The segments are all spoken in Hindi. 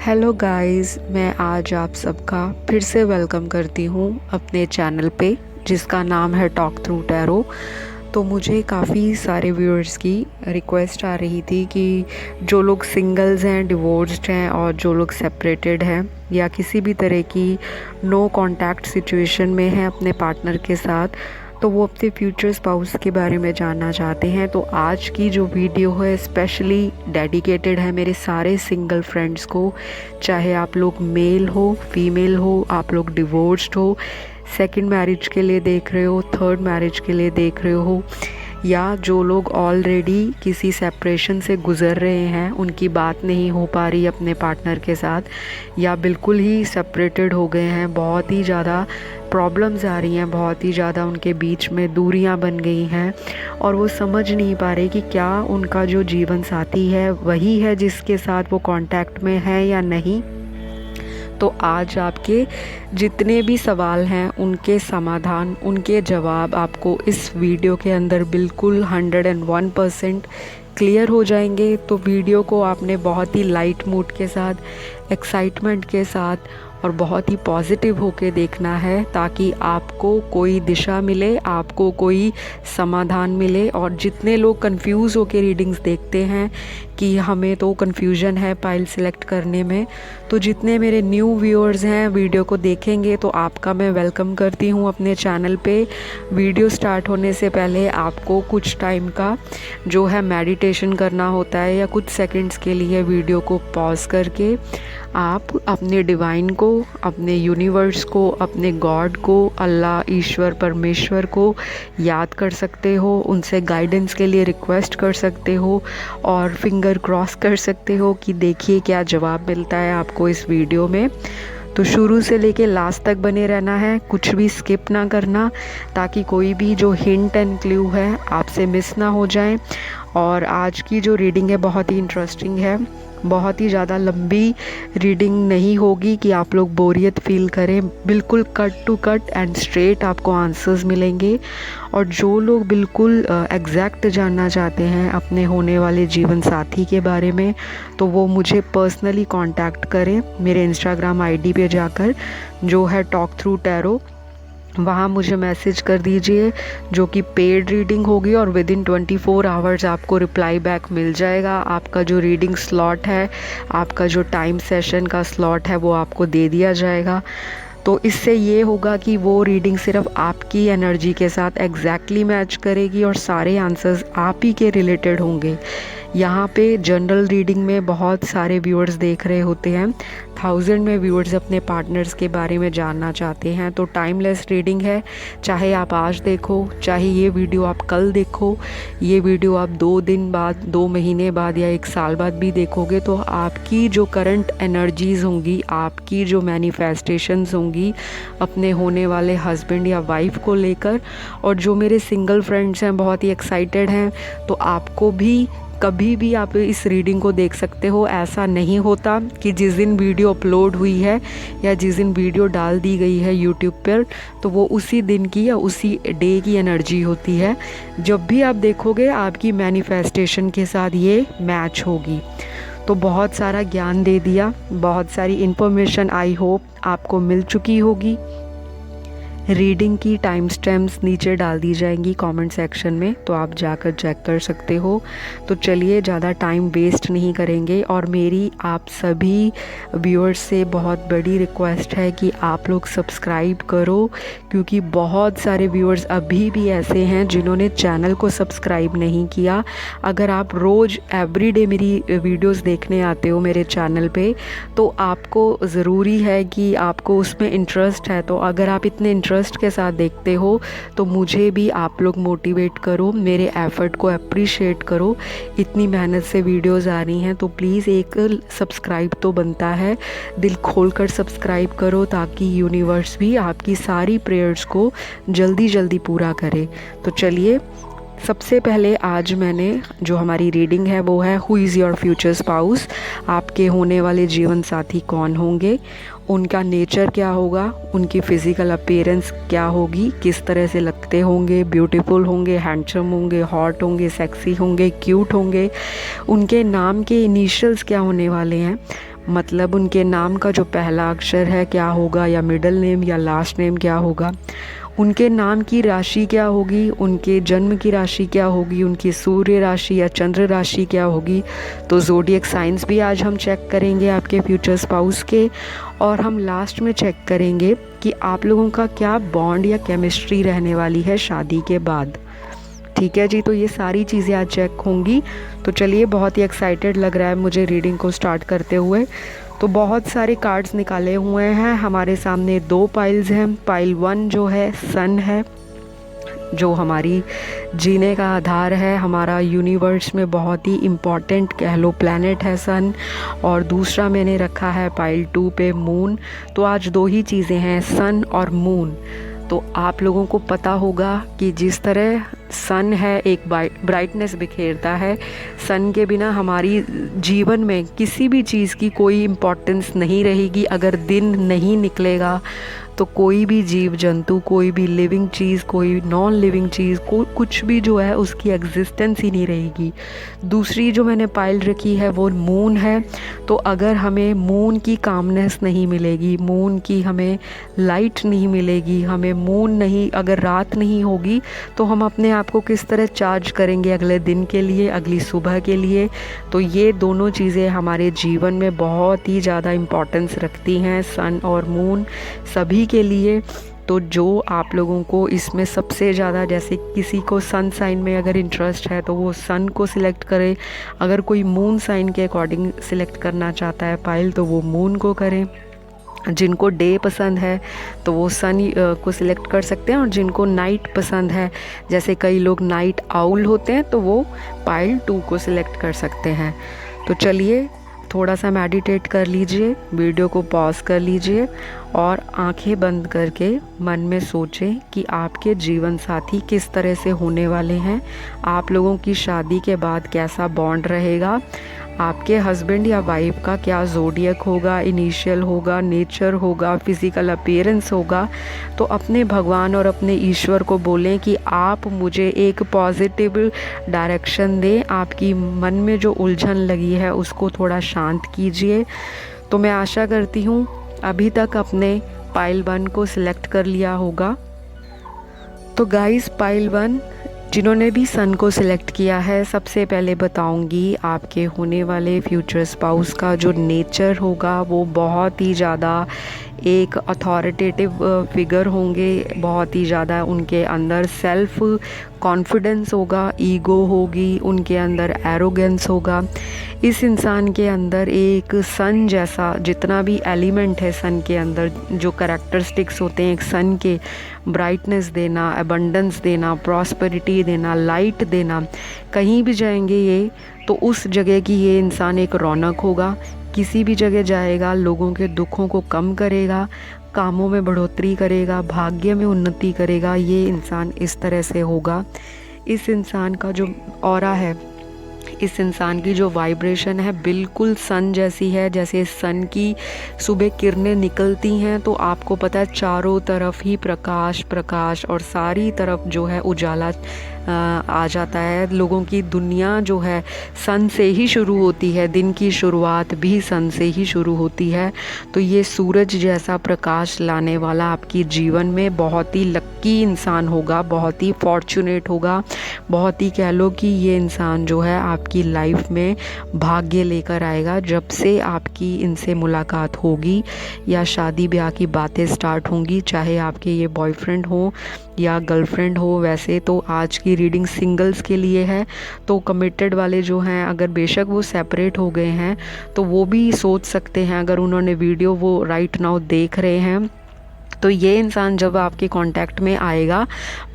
हेलो गाइस, मैं आज आप सबका फिर से वेलकम करती हूँ अपने चैनल पे जिसका नाम है टॉक थ्रू टैरो। तो मुझे काफ़ी सारे व्यूअर्स की रिक्वेस्ट आ रही थी कि जो लोग सिंगल्स हैं, डिवोर्स्ड हैं और जो लोग सेपरेटेड हैं या किसी भी तरह की नो कांटेक्ट सिचुएशन में हैं अपने पार्टनर के साथ, तो वो अपने फ्यूचर स्पाउस के बारे में जानना चाहते हैं। तो आज की जो वीडियो है स्पेशली डेडिकेटेड है मेरे सारे सिंगल फ्रेंड्स को, चाहे आप लोग मेल हो, फीमेल हो, आप लोग डिवोर्स्ड हो, सेकंड मैरिज के लिए देख रहे हो, थर्ड मैरिज के लिए देख रहे हो, या जो लोग ऑलरेडी किसी सेपरेशन से गुज़र रहे हैं, उनकी बात नहीं हो पा रही अपने पार्टनर के साथ, या बिल्कुल ही सेपरेटेड हो गए हैं, बहुत ही ज़्यादा प्रॉब्लम्स आ रही हैं, बहुत ही ज़्यादा उनके बीच में दूरियां बन गई हैं और वो समझ नहीं पा रहे कि क्या उनका जो जीवन साथी है वही है जिसके साथ वो कांटेक्ट में है या नहीं। तो आज आपके जितने भी सवाल हैं उनके समाधान, उनके जवाब आपको इस वीडियो के अंदर बिल्कुल 101% क्लियर हो जाएंगे। तो वीडियो को आपने बहुत ही लाइट मूड के साथ, एक्साइटमेंट के साथ और बहुत ही पॉजिटिव होके देखना है ताकि आपको कोई दिशा मिले, आपको कोई समाधान मिले। और जितने लोग कंफ्यूज होके रीडिंग्स देखते हैं कि हमें तो कंफ्यूजन है पाइल सिलेक्ट करने में, तो जितने मेरे न्यू व्यूअर्स हैं वीडियो को देखेंगे तो आपका मैं वेलकम करती हूँ अपने चैनल पे। वीडियो स्टार्ट होने से पहले आपको कुछ टाइम का जो है मेडिटेशन करना होता है, या कुछ सेकंड्स के लिए वीडियो को पॉज करके आप अपने डिवाइन को, अपने यूनिवर्स को, अपने गॉड को, अल्लाह, ईश्वर, परमेश्वर को याद कर सकते हो, उनसे गाइडेंस के लिए रिक्वेस्ट कर सकते हो और फिंगर क्रॉस कर सकते हो कि देखिए क्या जवाब मिलता है आपको इस वीडियो में। तो शुरू से लेके लास्ट तक बने रहना है, कुछ भी स्किप ना करना ताकि कोई भी जो हिंट एंड क्लू है आपसे मिस ना हो जाए। और आज की जो रीडिंग है बहुत ही इंटरेस्टिंग है, बहुत ही ज़्यादा लंबी रीडिंग नहीं होगी कि आप लोग बोरियत फील करें। बिल्कुल cut to cut and straight आपको आंसर्स मिलेंगे। और जो लोग बिल्कुल एग्जैक्ट जानना चाहते हैं अपने होने वाले जीवन साथी के बारे में, तो वो मुझे पर्सनली कांटेक्ट करें मेरे इंस्टाग्राम आईडी पे जाकर, जो है टॉक थ्रू टैरो। वहाँ मुझे मैसेज कर दीजिए, जो कि पेड रीडिंग होगी और विद इन 24 आवर्स आपको रिप्लाई बैक मिल जाएगा। आपका जो रीडिंग स्लॉट है, आपका जो टाइम सेशन का स्लॉट है वो आपको दे दिया जाएगा। तो इससे ये होगा कि वो रीडिंग सिर्फ आपकी एनर्जी के साथ एग्जैक्टली मैच करेगी और सारे आंसर्स आप ही के रिलेटेड होंगे। यहाँ पे जनरल रीडिंग में बहुत सारे व्यूअर्स देख रहे होते हैं, 1000 में व्यूअर्स अपने पार्टनर्स के बारे में जानना चाहते हैं। तो टाइमलेस रीडिंग है, चाहे आप आज देखो, चाहे ये वीडियो आप कल देखो, ये वीडियो आप 2 दिन बाद, 2 महीने बाद या 1 साल बाद भी देखोगे, तो आपकी जो करंट एनर्जीज़ होंगी, आपकी जो मैनिफेस्टेशंस होंगी अपने होने वाले हस्बैंड या वाइफ को लेकर, और जो मेरे सिंगल फ्रेंड्स हैं बहुत ही एक्साइटेड हैं, तो आपको भी कभी भी आप इस रीडिंग को देख सकते हो। ऐसा नहीं होता कि जिस दिन वीडियो अपलोड हुई है या जिस दिन वीडियो डाल दी गई है यूट्यूब पर, तो वो उसी दिन की या उसी डे की एनर्जी होती है। जब भी आप देखोगे आपकी मैनिफेस्टेशन के साथ ये मैच होगी। तो बहुत सारा ज्ञान दे दिया, बहुत सारी इन्फॉर्मेशन आई होप आपको मिल चुकी होगी। रीडिंग की टाइम स्टैम्प्स नीचे डाल दी जाएंगी कमेंट सेक्शन में, तो आप जाकर चेक कर सकते हो। तो चलिए ज़्यादा टाइम वेस्ट नहीं करेंगे, और मेरी आप सभी व्यूअर्स से बहुत बड़ी रिक्वेस्ट है कि आप लोग सब्सक्राइब करो, क्योंकि बहुत सारे व्यूअर्स अभी भी ऐसे हैं जिन्होंने चैनल को सब्सक्राइब नहीं किया। अगर आप रोज़ एवरीडे मेरी वीडियोज़ देखने आते हो मेरे चैनल पे, तो आपको ज़रूरी है कि आपको उसमें इंटरेस्ट है। तो अगर आप इतने इंटरेस्ट के साथ देखते हो तो मुझे भी आप लोग मोटिवेट करो, मेरे एफर्ट को अप्रिशिएट करो। इतनी मेहनत से वीडियोस आ रही हैं तो प्लीज़ एक सब्सक्राइब तो बनता है, दिल खोलकर सब्सक्राइब करो ताकि यूनिवर्स भी आपकी सारी प्रेयर्स को जल्दी जल्दी पूरा करे। तो चलिए, सबसे पहले आज मैंने जो हमारी रीडिंग है वो है who is your future spouse. आपके होने वाले जीवन साथी कौन होंगे, उनका नेचर क्या होगा, उनकी फ़िज़िकल अपीयरेंस क्या होगी, किस तरह से लगते होंगे, ब्यूटीफुल होंगे, हैंडसम होंगे, हॉट होंगे, सेक्सी होंगे, क्यूट होंगे, उनके नाम के इनिशियल्स क्या होने वाले हैं, मतलब उनके नाम का जो पहला अक्षर है क्या होगा, या मिडिल नेम या लास्ट नेम क्या होगा, उनके नाम की राशि क्या होगी, उनके जन्म की राशि क्या होगी, उनकी सूर्य राशि या चंद्र राशि क्या होगी। तो ज़ोडिएक साइंस भी आज हम चेक करेंगे आपके फ्यूचर स्पाउस के, और हम लास्ट में चेक करेंगे कि आप लोगों का क्या बॉन्ड या केमिस्ट्री रहने वाली है शादी के बाद। ठीक है जी, तो ये सारी चीज़ें आज चेक होंगी। तो चलिए, बहुत ही एक्साइटेड लग रहा है मुझे रीडिंग को स्टार्ट करते हुए। तो बहुत सारे कार्ड्स निकाले हुए हैं हमारे सामने, 2 पाइल्स हैं। पाइल 1 जो है सन है, जो हमारी जीने का आधार है, हमारा यूनिवर्स में बहुत ही इम्पॉर्टेंट कह लो प्लैनेट है सन। और दूसरा मैंने रखा है पाइल 2 पे मून। तो आज 2 ही चीज़ें हैं, सन और मून। तो आप लोगों को पता होगा कि जिस तरह सन है एक ब्राइटनेस बिखेरता है, सन के बिना हमारी जीवन में किसी भी चीज़ की कोई इम्पोर्टेंस नहीं रहेगी। अगर दिन नहीं निकलेगा तो कोई भी जीव जंतु, कोई भी लिविंग चीज़, कोई नॉन लिविंग चीज़, कुछ भी जो है उसकी एग्जिस्टेंस ही नहीं रहेगी। दूसरी जो मैंने पाइल रखी है वो मून है। तो अगर हमें मून की कामनेस नहीं मिलेगी, मून की हमें लाइट नहीं मिलेगी, हमें मून नहीं, अगर रात नहीं होगी तो हम अपने आप को किस तरह चार्ज करेंगे अगले दिन के लिए, अगली सुबह के लिए। तो ये दोनों चीज़ें हमारे जीवन में बहुत ही ज़्यादा इम्पोर्टेंस रखती हैं, सन और मून सभी के लिए। तो जो आप लोगों को इसमें सबसे ज़्यादा, जैसे किसी को सन साइन में अगर इंटरेस्ट है तो वो सन को सिलेक्ट करे, अगर कोई मून साइन के अकॉर्डिंग सिलेक्ट करना चाहता है पाइल तो वो मून को करें। जिनको डे पसंद है तो वो सन को सिलेक्ट कर सकते हैं, और जिनको नाइट पसंद है, जैसे कई लोग नाइट आउल होते हैं, तो वो पाइल 2 को सिलेक्ट कर सकते हैं। तो चलिए, थोड़ा सा मेडिटेट कर लीजिए, वीडियो को पॉज कर लीजिए और आंखें बंद करके मन में सोचें कि आपके जीवन साथी किस तरह से होने वाले हैं, आप लोगों की शादी के बाद कैसा बॉन्ड रहेगा, आपके हस्बैंड या वाइफ का क्या ज़ोडिएक होगा, इनिशियल होगा, नेचर होगा, फिज़िकल अपीयरेंस होगा। तो अपने भगवान और अपने ईश्वर को बोलें कि आप मुझे एक पॉजिटिव डायरेक्शन दें, आपकी मन में जो उलझन लगी है उसको थोड़ा शांत कीजिए। तो मैं आशा करती हूँ अभी तक अपने पाइल 1 को सिलेक्ट कर लिया होगा। तो गाइस, पाइल 1 जिन्होंने भी सन को सिलेक्ट किया है, सबसे पहले बताऊंगी आपके होने वाले फ्यूचर स्पाउस का जो नेचर होगा वो बहुत ही ज़्यादा एक अथॉरिटेटिव फिगर होंगे, बहुत ही ज़्यादा उनके अंदर सेल्फ कॉन्फिडेंस होगा, ईगो होगी, उनके अंदर एरोगेंस होगा। इस इंसान के अंदर एक सन जैसा जितना भी एलिमेंट है सन के अंदर, जो कैरेक्टरिस्टिक्स होते हैं एक सन के, ब्राइटनेस देना, अबंडेंस देना, प्रॉस्पेरिटी देना, लाइट देना, कहीं भी जाएंगे ये तो उस जगह की ये इंसान एक रौनक होगा। किसी भी जगह जाएगा लोगों के दुखों को कम करेगा, कामों में बढ़ोतरी करेगा, भाग्य में उन्नति करेगा। ये इंसान इस तरह से होगा। इस इंसान का जो ऑरा है, इस इंसान की जो वाइब्रेशन है बिल्कुल सन जैसी है। जैसे सन की सुबह किरणें निकलती हैं तो आपको पता है चारों तरफ ही प्रकाश प्रकाश और सारी तरफ जो है उजाला आ जाता है। लोगों की दुनिया जो है सन से ही शुरू होती है, दिन की शुरुआत भी सन से ही शुरू होती है। तो ये सूरज जैसा प्रकाश लाने वाला आपकी जीवन में बहुत ही लक्की इंसान होगा, बहुत ही फॉर्चुनेट होगा, बहुत ही कह लो कि ये इंसान जो है आपकी लाइफ में भाग्य लेकर आएगा। जब से आपकी इनसे मुलाकात होगी या शादी ब्याह की बातें स्टार्ट होंगी, चाहे आपके ये बॉयफ्रेंड हो या गर्लफ्रेंड हो। वैसे तो आज की रीडिंग सिंगल्स के लिए है, तो कमिटेड वाले जो हैं अगर बेशक वो सेपरेट हो गए हैं तो वो भी सोच सकते हैं, अगर उन्होंने वीडियो वो राइट नाउ देख रहे हैं तो ये इंसान जब आपके कांटेक्ट में आएगा,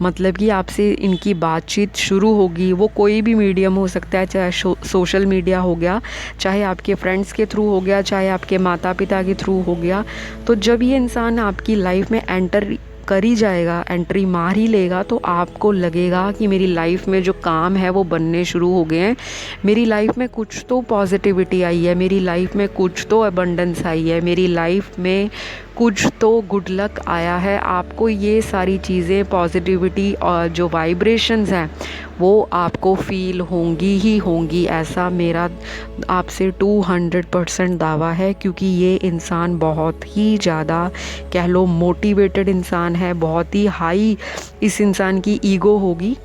मतलब कि आपसे इनकी बातचीत शुरू होगी। वो कोई भी मीडियम हो सकता है, चाहे सोशल मीडिया हो गया, चाहे आपके फ्रेंड्स के थ्रू हो गया, चाहे आपके माता पिता के थ्रू हो गया। तो जब ये इंसान आपकी लाइफ में एंटर कर ही जाएगा, एंट्री मार ही लेगा, तो आपको लगेगा कि मेरी लाइफ में जो काम है वो बनने शुरू हो गए हैं, मेरी लाइफ में कुछ तो पॉजिटिविटी आई है, मेरी लाइफ में कुछ तो अबंडेंस आई है, मेरी लाइफ में कुछ तो गुड लक आया है आपको। ये सारी चीज़ें पॉजिटिविटी और जो वाइब्रेशंस हैं वो आपको फील होंगी ही होंगी, ऐसा मेरा आपसे 200% दावा है। क्योंकि ये इंसान बहुत ही ज़्यादा कह लो मोटिवेटेड इंसान है, बहुत ही हाई इस इंसान की ईगो होगी।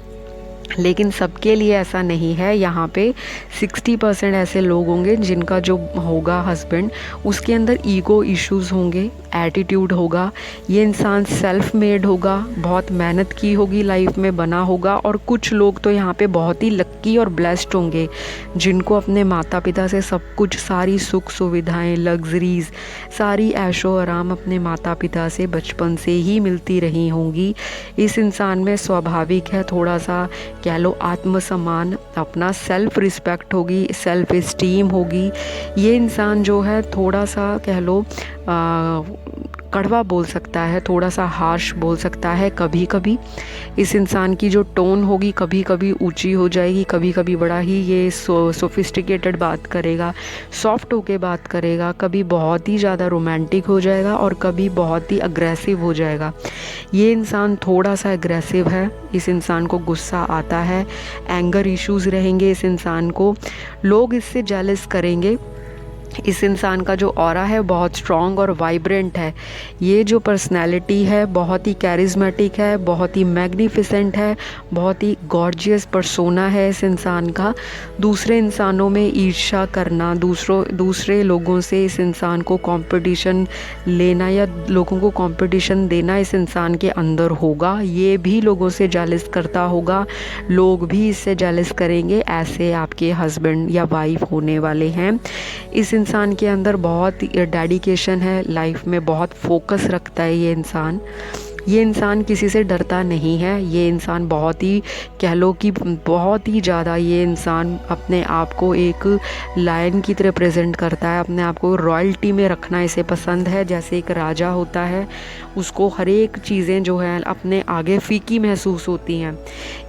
लेकिन सबके लिए ऐसा नहीं है। यहाँ पे 60% ऐसे लोग होंगे जिनका जो होगा हस्बैंड, उसके अंदर ईगो इश्यूज़ होंगे, एटीट्यूड होगा। ये इंसान सेल्फ मेड होगा, बहुत मेहनत की होगी, लाइफ में बना होगा। और कुछ लोग तो यहाँ पे बहुत ही लक्की और ब्लेस्ड होंगे जिनको अपने माता पिता से सब कुछ, सारी सुख सुविधाएं, लग्जरीज, सारी ऐशो आराम अपने माता पिता से बचपन से ही मिलती रही होंगी। इस इंसान में स्वाभाविक है थोड़ा सा कह लो आत्मसम्मान, अपना सेल्फ रिस्पेक्ट होगी, सेल्फ इस्टीम होगी। ये इंसान जो है थोड़ा सा कह लो कड़वा बोल सकता है, थोड़ा सा हार्श बोल सकता है कभी कभी। इस इंसान की जो टोन होगी कभी कभी ऊंची हो जाएगी, कभी कभी बड़ा ही ये सोफिस्टिकेटेड बात करेगा, सॉफ्ट होके बात करेगा, कभी बहुत ही ज़्यादा रोमांटिक हो जाएगा और कभी बहुत ही अग्रेसिव हो जाएगा। ये इंसान थोड़ा सा एग्रेसिव है, इस इंसान को गुस्सा आता है, एंगर इश्यूज़ रहेंगे इस इंसान को, लोग इससे जेलस करेंगे। इस इंसान का जो ऑरा है बहुत स्ट्रॉन्ग और वाइब्रेंट है। ये जो पर्सनैलिटी है बहुत ही कैरिज्मेटिक है, बहुत ही मैग्निफिसेंट है, बहुत ही गॉर्जियस पर्सोना है इस इंसान का। दूसरे इंसानों में ईर्ष्या करना, दूसरे लोगों से इस इंसान को कंपटीशन लेना या लोगों को कंपटीशन देना इस इंसान के अंदर होगा। ये भी लोगों से जेलस करता होगा, लोग भी इससे जेलस करेंगे। ऐसे आपके हस्बैंड या वाइफ होने वाले हैं। इस इंसान के अंदर बहुत डेडिकेशन है, लाइफ में बहुत फोकस रखता है ये इंसान। ये इंसान किसी से डरता नहीं है। ये इंसान बहुत ही कह लो कि बहुत ही ज़्यादा ये इंसान अपने आप को एक लायन की तरह प्रेजेंट करता है, अपने आप को रॉयल्टी में रखना इसे पसंद है। जैसे एक राजा होता है, उसको हर एक चीज़ें जो है अपने आगे फीकी महसूस होती हैं।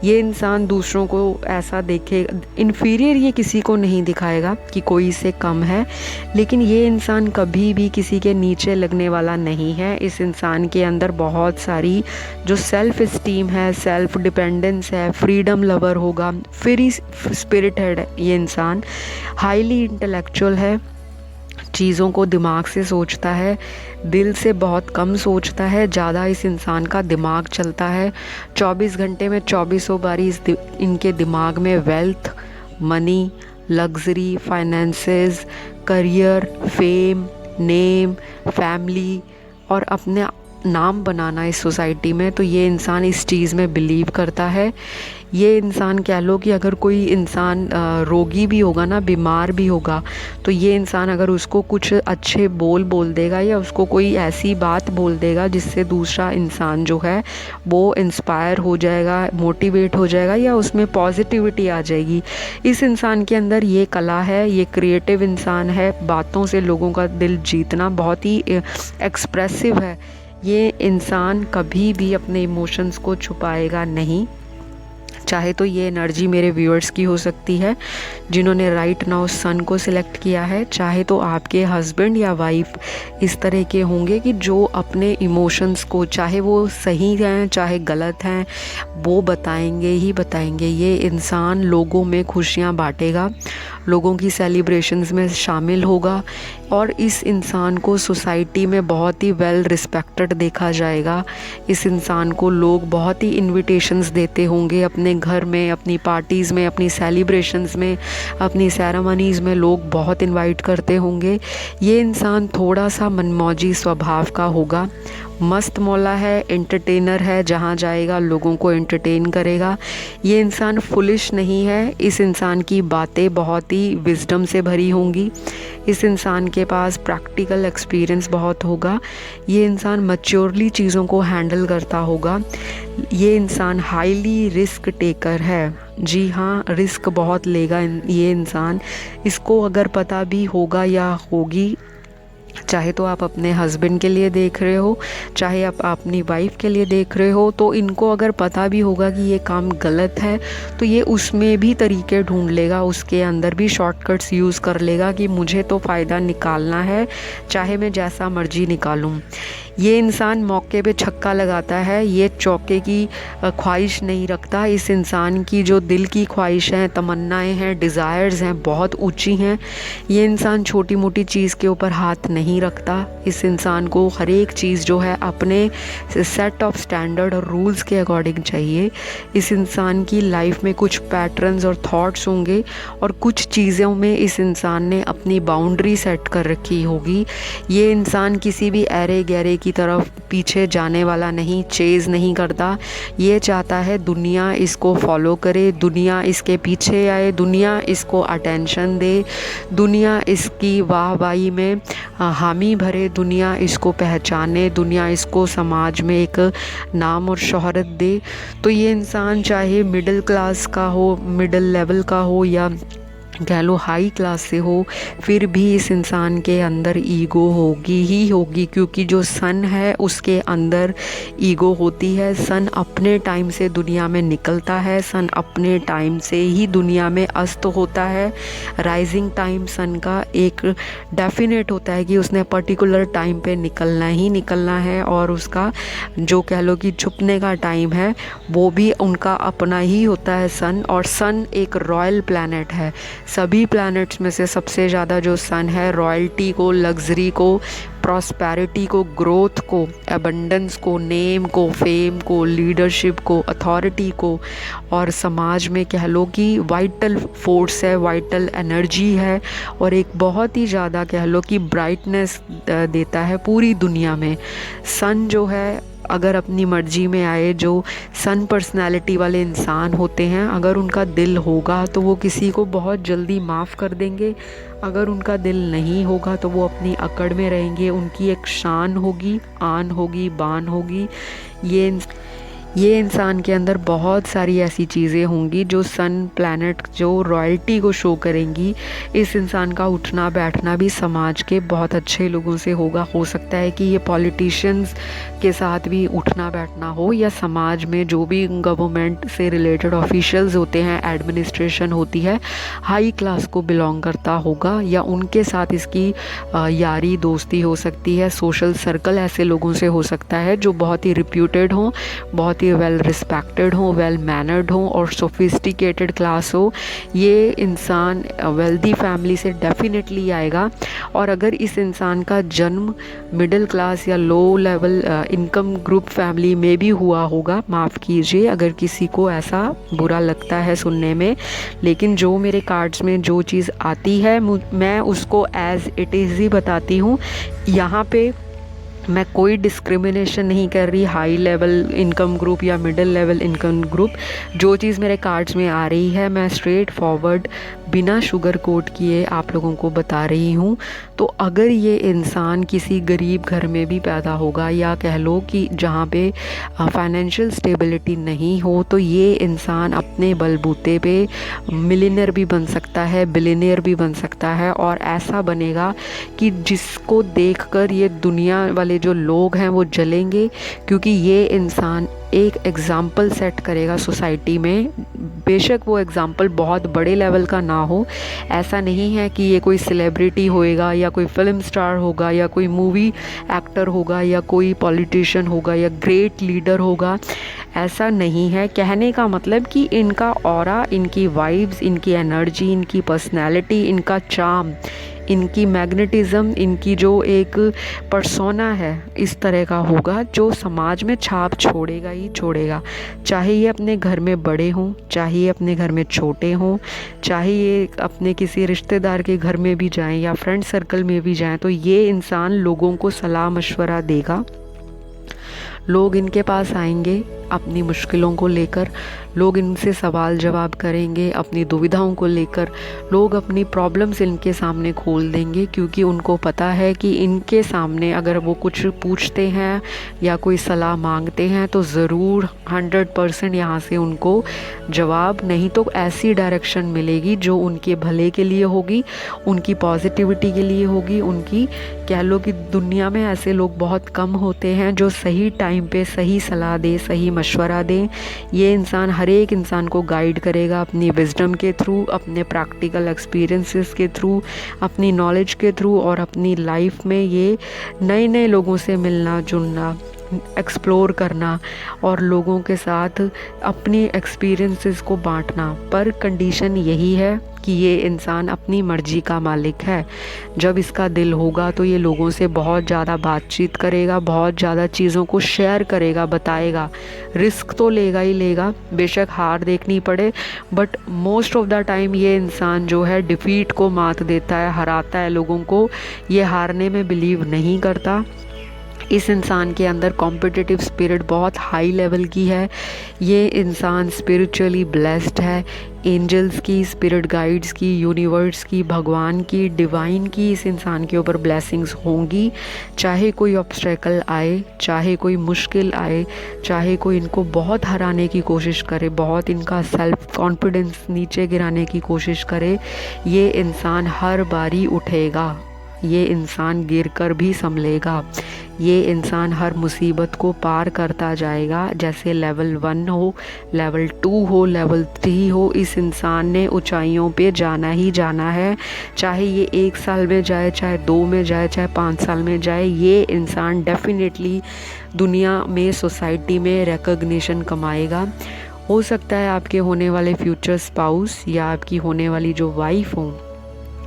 ये इंसान दूसरों को ऐसा देखे, इन्फीरियर ये किसी को नहीं दिखाएगा कि कोई इससे कम है, लेकिन ये इंसान कभी भी किसी के नीचे लगने वाला नहीं है। इस इंसान के अंदर बहुत सारी जो सेल्फ इस्टीम है, सेल्फ डिपेंडेंस है, फ्रीडम लवर होगा, फ्री स्पिरिटेड है ये इंसान, हाईली इंटेलेक्चुअल है, चीज़ों को दिमाग से सोचता है, दिल से बहुत कम सोचता है। ज़्यादा इस इंसान का दिमाग चलता है। 24 घंटे में 24 बारी इनके दिमाग में wealth, money, luxury, finances, career, fame, name, family और अपने नाम बनाना इस सोसाइटी में। तो ये इंसान इस चीज़ में बिलीव करता है। ये इंसान कह लो कि अगर कोई इंसान रोगी भी होगा ना, बीमार भी होगा, तो ये इंसान अगर उसको कुछ अच्छे बोल देगा या उसको कोई ऐसी बात बोल देगा जिससे दूसरा इंसान जो है वो इंस्पायर हो जाएगा, मोटिवेट हो जाएगा या उसमें पॉजिटिविटी आ जाएगी। इस इंसान के अंदर ये कला है, ये क्रिएटिव इंसान है, बातों से लोगों का दिल जीतना, बहुत ही एक्सप्रेसिव है। ये इंसान कभी भी अपने इमोशंस को छुपाएगा नहीं। चाहे तो ये एनर्जी मेरे व्यूअर्स की हो सकती है जिन्होंने राइट नाउ सन को सिलेक्ट किया है, चाहे तो आपके हस्बैंड या वाइफ इस तरह के होंगे कि जो अपने इमोशंस को, चाहे वो सही हैं चाहे गलत हैं, वो बताएंगे ही बताएंगे। ये इंसान लोगों में खुशियाँ बांटेगा, लोगों की सेलिब्रेशंस में शामिल होगा और इस इंसान को सोसाइटी में बहुत ही वेल रिस्पेक्टेड देखा जाएगा। इस इंसान को लोग बहुत ही इनविटेशंस देते होंगे अपने घर में, अपनी पार्टीज़ में, अपनी सेलिब्रेशंस में, अपनी सेरेमनीज़ में लोग बहुत इनवाइट करते होंगे। ये इंसान थोड़ा सा मनमौजी स्वभाव का होगा, मस्त मौला है, एंटरटेनर है, जहाँ जाएगा लोगों को एंटरटेन करेगा। ये इंसान फुलिश नहीं है, इस इंसान की बातें बहुत ही विजडम से भरी होंगी। इस इंसान के पास प्रैक्टिकल एक्सपीरियंस बहुत होगा। ये इंसान मैच्योरली चीज़ों को हैंडल करता होगा। ये इंसान हाईली रिस्क टेकर है। जी हाँ, रिस्क बहुत लेगा ये इंसान। इसको अगर पता भी होगा या होगी चाहे तो आप अपने हस्बैंड के लिए देख रहे हो, चाहे आप अपनी वाइफ के लिए देख रहे हो, तो इनको अगर पता भी होगा कि ये काम गलत है तो ये उसमें भी तरीके ढूंढ लेगा, उसके अंदर भी शॉर्टकट्स यूज़ कर लेगा कि मुझे तो फ़ायदा निकालना है, चाहे मैं जैसा मर्जी निकालूं। ये इंसान मौके पे छक्का लगाता है, ये चौके की ख्वाहिश नहीं रखता। इस इंसान की जो दिल की ख्वाहिश हैं, तमन्नाएं हैं, डिज़ायर्स हैं, बहुत ऊंची हैं। ये इंसान छोटी मोटी चीज़ के ऊपर हाथ नहीं रखता। इस इंसान को हर एक चीज़ जो है अपने सेट ऑफ स्टैंडर्ड और रूल्स के अकॉर्डिंग चाहिए। इस इंसान की लाइफ में कुछ पैटर्न्स और थॉट्स होंगे और कुछ चीज़ों में इस इंसान ने अपनी बाउंड्री सेट कर रखी होगी। ये इंसान किसी भी ऐरे गहरे की तरफ पीछे जाने वाला नहीं, चेज़ नहीं करता। ये चाहता है दुनिया इसको फॉलो करे, दुनिया इसके पीछे आए, दुनिया इसको अटेंशन दे, दुनिया इसकी वाहवाही में हामी भरे, दुनिया इसको पहचाने, दुनिया इसको समाज में एक नाम और शोहरत दे। तो ये इंसान चाहे मिडिल क्लास का हो, मिडिल लेवल का हो, या कह लो हाई क्लास से हो, फिर भी इस इंसान के अंदर ईगो होगी ही होगी, क्योंकि जो सन है उसके अंदर ईगो होती है। सन अपने टाइम से दुनिया में निकलता है, सन अपने टाइम से ही दुनिया में अस्त होता है। राइजिंग टाइम सन का एक डेफिनेट होता है कि उसने पर्टिकुलर टाइम पे निकलना ही निकलना है, और उसका जो कह लो कि छुपने का टाइम है वो भी उनका अपना ही होता है सन। और सन एक रॉयल प्लैनेट है। सभी प्लैनेट्स में से सबसे ज़्यादा जो सन है रॉयल्टी को, लग्जरी को, प्रॉस्पेरिटी को, ग्रोथ को, एबंडेंस को, नेम को, फेम को, लीडरशिप को, अथॉरिटी को, और समाज में कह लो कि वाइटल फोर्स है, वाइटल एनर्जी है, और एक बहुत ही ज़्यादा कह लो कि ब्राइटनेस देता है पूरी दुनिया में। सन जो है अगर अपनी मर्जी में आए, जो सन पर्सनालिटी वाले इंसान होते हैं, अगर उनका दिल होगा तो वो किसी को बहुत जल्दी माफ़ कर देंगे। अगर उनका दिल नहीं होगा तो वो अपनी अकड़ में रहेंगे। उनकी एक शान होगी, आन होगी, बान होगी। ये इंसान के अंदर बहुत सारी ऐसी चीज़ें होंगी जो सन प्लैनेट जो रॉयल्टी को शो करेंगी। इस इंसान का उठना बैठना भी समाज के बहुत अच्छे लोगों से होगा। हो सकता है कि ये पॉलिटिशियंस के साथ भी उठना बैठना हो, या समाज में जो भी गवर्नमेंट से रिलेटेड ऑफिशियल्स होते हैं, एडमिनिस्ट्रेशन होती है, हाई क्लास को बिलोंग करता होगा, या उनके साथ इसकी यारी दोस्ती हो सकती है। सोशल सर्कल ऐसे लोगों से हो सकता है जो बहुत ही रिप्यूटेड हों, बहुत ही वेल रिस्पेक्टेड हो, वेल मैनर्ड हो और सोफिस्टिकेटेड क्लास हो। ये इंसान वेल्दी फैमिली से डेफिनेटली आएगा। और अगर इस इंसान का जन्म मिडिल क्लास या low level income group family में भी हुआ होगा, माफ़ कीजिए अगर किसी को ऐसा बुरा लगता है सुनने में, लेकिन जो मेरे कार्ड्स में जो चीज़ आती है मैं उसको एज़ इट इज़ ही बताती हूँ। यहाँ पे मैं कोई डिस्क्रिमिनेशन नहीं कर रही हाई लेवल इनकम ग्रुप या मिडिल लेवल इनकम ग्रुप। जो चीज़ मेरे कार्ड्स में आ रही है मैं स्ट्रेट फॉरवर्ड बिना शुगर कोट किए आप लोगों को बता रही हूँ। तो अगर ये इंसान किसी गरीब घर में भी पैदा होगा, या कह लो कि जहाँ पे फाइनेंशियल स्टेबिलिटी नहीं हो, तो ये इंसान अपने बलबूते पे मिलियनेयर भी बन सकता है, बिलियनेयर भी बन सकता है, और ऐसा बनेगा कि जिसको देखकर ये दुनिया वाले जो लोग हैं वो जलेंगे, क्योंकि ये इंसान एक एग्ज़ाम्पल सेट करेगा सोसाइटी में। बेशक वो एग्ज़ाम्पल बहुत बड़े लेवल का ना हो, ऐसा नहीं है कि ये कोई सेलिब्रिटी होएगा या कोई फिल्म स्टार होगा या कोई मूवी एक्टर होगा या कोई पॉलिटिशियन होगा या ग्रेट लीडर होगा, ऐसा नहीं है। कहने का मतलब कि इनका ऑरा, इनकी वाइब्स, इनकी एनर्जी, इनकी पर्सनैलिटी, इनका चार्म, इनकी मैग्नेटिज़म, इनकी जो एक पर्सोना है, इस तरह का होगा जो समाज में छाप छोड़ेगा ही छोड़ेगा। चाहे ये अपने घर में बड़े हों, चाहे ये अपने घर में छोटे हों, चाहे ये अपने किसी रिश्तेदार के घर में भी जाएं या फ्रेंड सर्कल में भी जाएं, तो ये इंसान लोगों को सलाह मशवरा देगा। लोग इनके पास आएंगे अपनी मुश्किलों को लेकर, लोग इनसे सवाल जवाब करेंगे, अपनी दुविधाओं को लेकर लोग अपनी प्रॉब्लम्स इनके सामने खोल देंगे, क्योंकि उनको पता है कि इनके सामने अगर वो कुछ पूछते हैं या कोई सलाह मांगते हैं तो ज़रूर 100% यहाँ से उनको जवाब नहीं तो ऐसी डायरेक्शन मिलेगी जो उनके भले के लिए होगी, उनकी पॉजिटिविटी के लिए होगी। उनकी कह लो कि दुनिया में ऐसे लोग बहुत कम होते हैं जो सही टाइम पे सही सलाह दे, सही मशवरा दें। ये इंसान हर एक इंसान को गाइड करेगा अपनी विजडम के थ्रू, अपने प्रैक्टिकल एक्सपीरियंसेस के थ्रू, अपनी नॉलेज के थ्रू, और अपनी लाइफ में ये नए नए लोगों से मिलना जुलना, एक्सप्लोर करना और लोगों के साथ अपनी एक्सपीरियंसेस को बांटना। पर कंडीशन यही है कि ये इंसान अपनी मर्जी का मालिक है। जब इसका दिल होगा तो ये लोगों से बहुत ज़्यादा बातचीत करेगा, बहुत ज़्यादा चीज़ों को शेयर करेगा, बताएगा, रिस्क तो लेगा ही लेगा, बेशक हार देखनी पड़े, but most of the time ये इंसान जो है डिफीट को मात देता है, हराता है लोगों को। ये हारने में बिलीव नहीं करता। इस इंसान के अंदर कॉम्पिटिटिव स्पिरिट बहुत हाई लेवल की है। ये इंसान स्पिरिचुअली ब्लेस्ड है। एंजल्स की, स्पिरिट गाइड्स की, यूनिवर्स की, भगवान की, डिवाइन की इस इंसान के ऊपर ब्लेसिंग्स होंगी। चाहे कोई ऑब्स्टेकल आए, चाहे कोई मुश्किल आए, चाहे कोई इनको बहुत हराने की कोशिश करे, बहुत इनका सेल्फ कॉन्फिडेंस नीचे गिराने की कोशिश करे, ये इंसान हर बारी उठेगा। ये इंसान गिरकर भी संभलेगा। ये इंसान हर मुसीबत को पार करता जाएगा। जैसे लेवल 1 हो, लेवल 2 हो, लेवल 3 हो, इस इंसान ने ऊंचाइयों पे जाना ही जाना है। चाहे ये 1 साल में जाए, चाहे 2 में जाए, चाहे 5 साल में जाए, ये इंसान डेफिनेटली दुनिया में, सोसाइटी में रिकॉग्निशन कमाएगा। हो सकता है आपके होने वाले फ्यूचर स्पाउस या आपकी होने वाली जो वाइफ हो,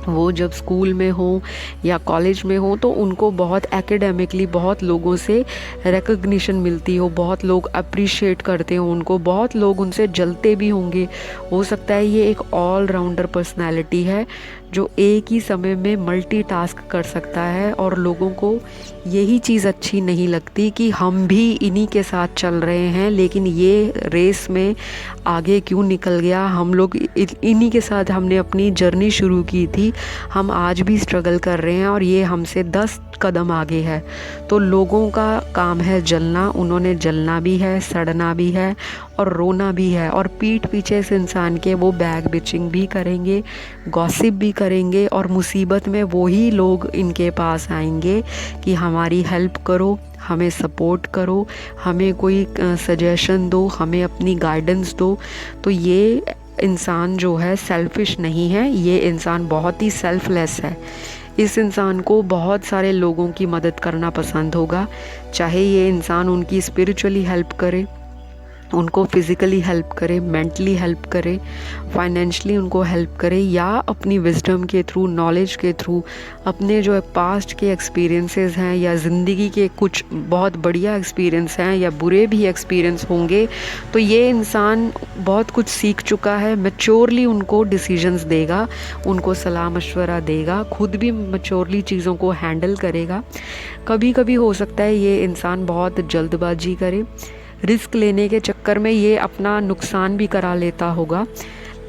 वो जब स्कूल में हो या कॉलेज में हो तो उनको बहुत एकेडमिकली बहुत लोगों से रिकॉग्निशन मिलती हो, बहुत लोग अप्रिशिएट करते हो उनको, बहुत लोग उनसे जलते भी होंगे। हो सकता है ये एक ऑल राउंडर पर्सनैलिटी है जो एक ही समय में मल्टीटास्क कर सकता है, और लोगों को यही चीज़ अच्छी नहीं लगती कि हम भी इन्हीं के साथ चल रहे हैं, लेकिन ये रेस में आगे क्यों निकल गया। हम लोग इन्हीं के साथ हमने अपनी जर्नी शुरू की थी, हम आज भी स्ट्रगल कर रहे हैं और ये हमसे 10 कदम आगे है। तो लोगों का काम है जलना, उन्होंने जलना भी है, सड़ना भी है और रोना भी है, और पीठ पीछे इस इंसान के वो बैग बिचिंग भी करेंगे, गॉसिप भी करेंगे, और मुसीबत में वही लोग इनके पास आएंगे कि हमारी हेल्प करो, हमें सपोर्ट करो, हमें कोई सजेशन दो, हमें अपनी गाइडेंस दो। तो ये इंसान जो है सेल्फिश नहीं है, ये इंसान बहुत ही सेल्फलेस है। इस इंसान को बहुत सारे लोगों की मदद करना पसंद होगा, चाहे ये इंसान उनकी स्पिरिचुअली हेल्प करे, उनको फिज़िकली हेल्प करे, मेंटली हेल्प करे, फाइनेंशियली उनको हेल्प करे, या अपनी विजडम के थ्रू, नॉलेज के थ्रू, अपने जो पास्ट के एक्सपीरियंसेस हैं या ज़िंदगी के कुछ बहुत बढ़िया एक्सपीरियंस हैं या बुरे भी एक्सपीरियंस होंगे, तो ये इंसान बहुत कुछ सीख चुका है। मैच्योरली उनको डिसीजंस देगा, उनको सलाह मशवरा देगा, खुद भी मैच्योरली चीज़ों को हैंडल करेगा। कभी कभी हो सकता है ये इंसान बहुत जल्दबाजी करे, रिस्क लेने के चक्कर में ये अपना नुकसान भी करा लेता होगा,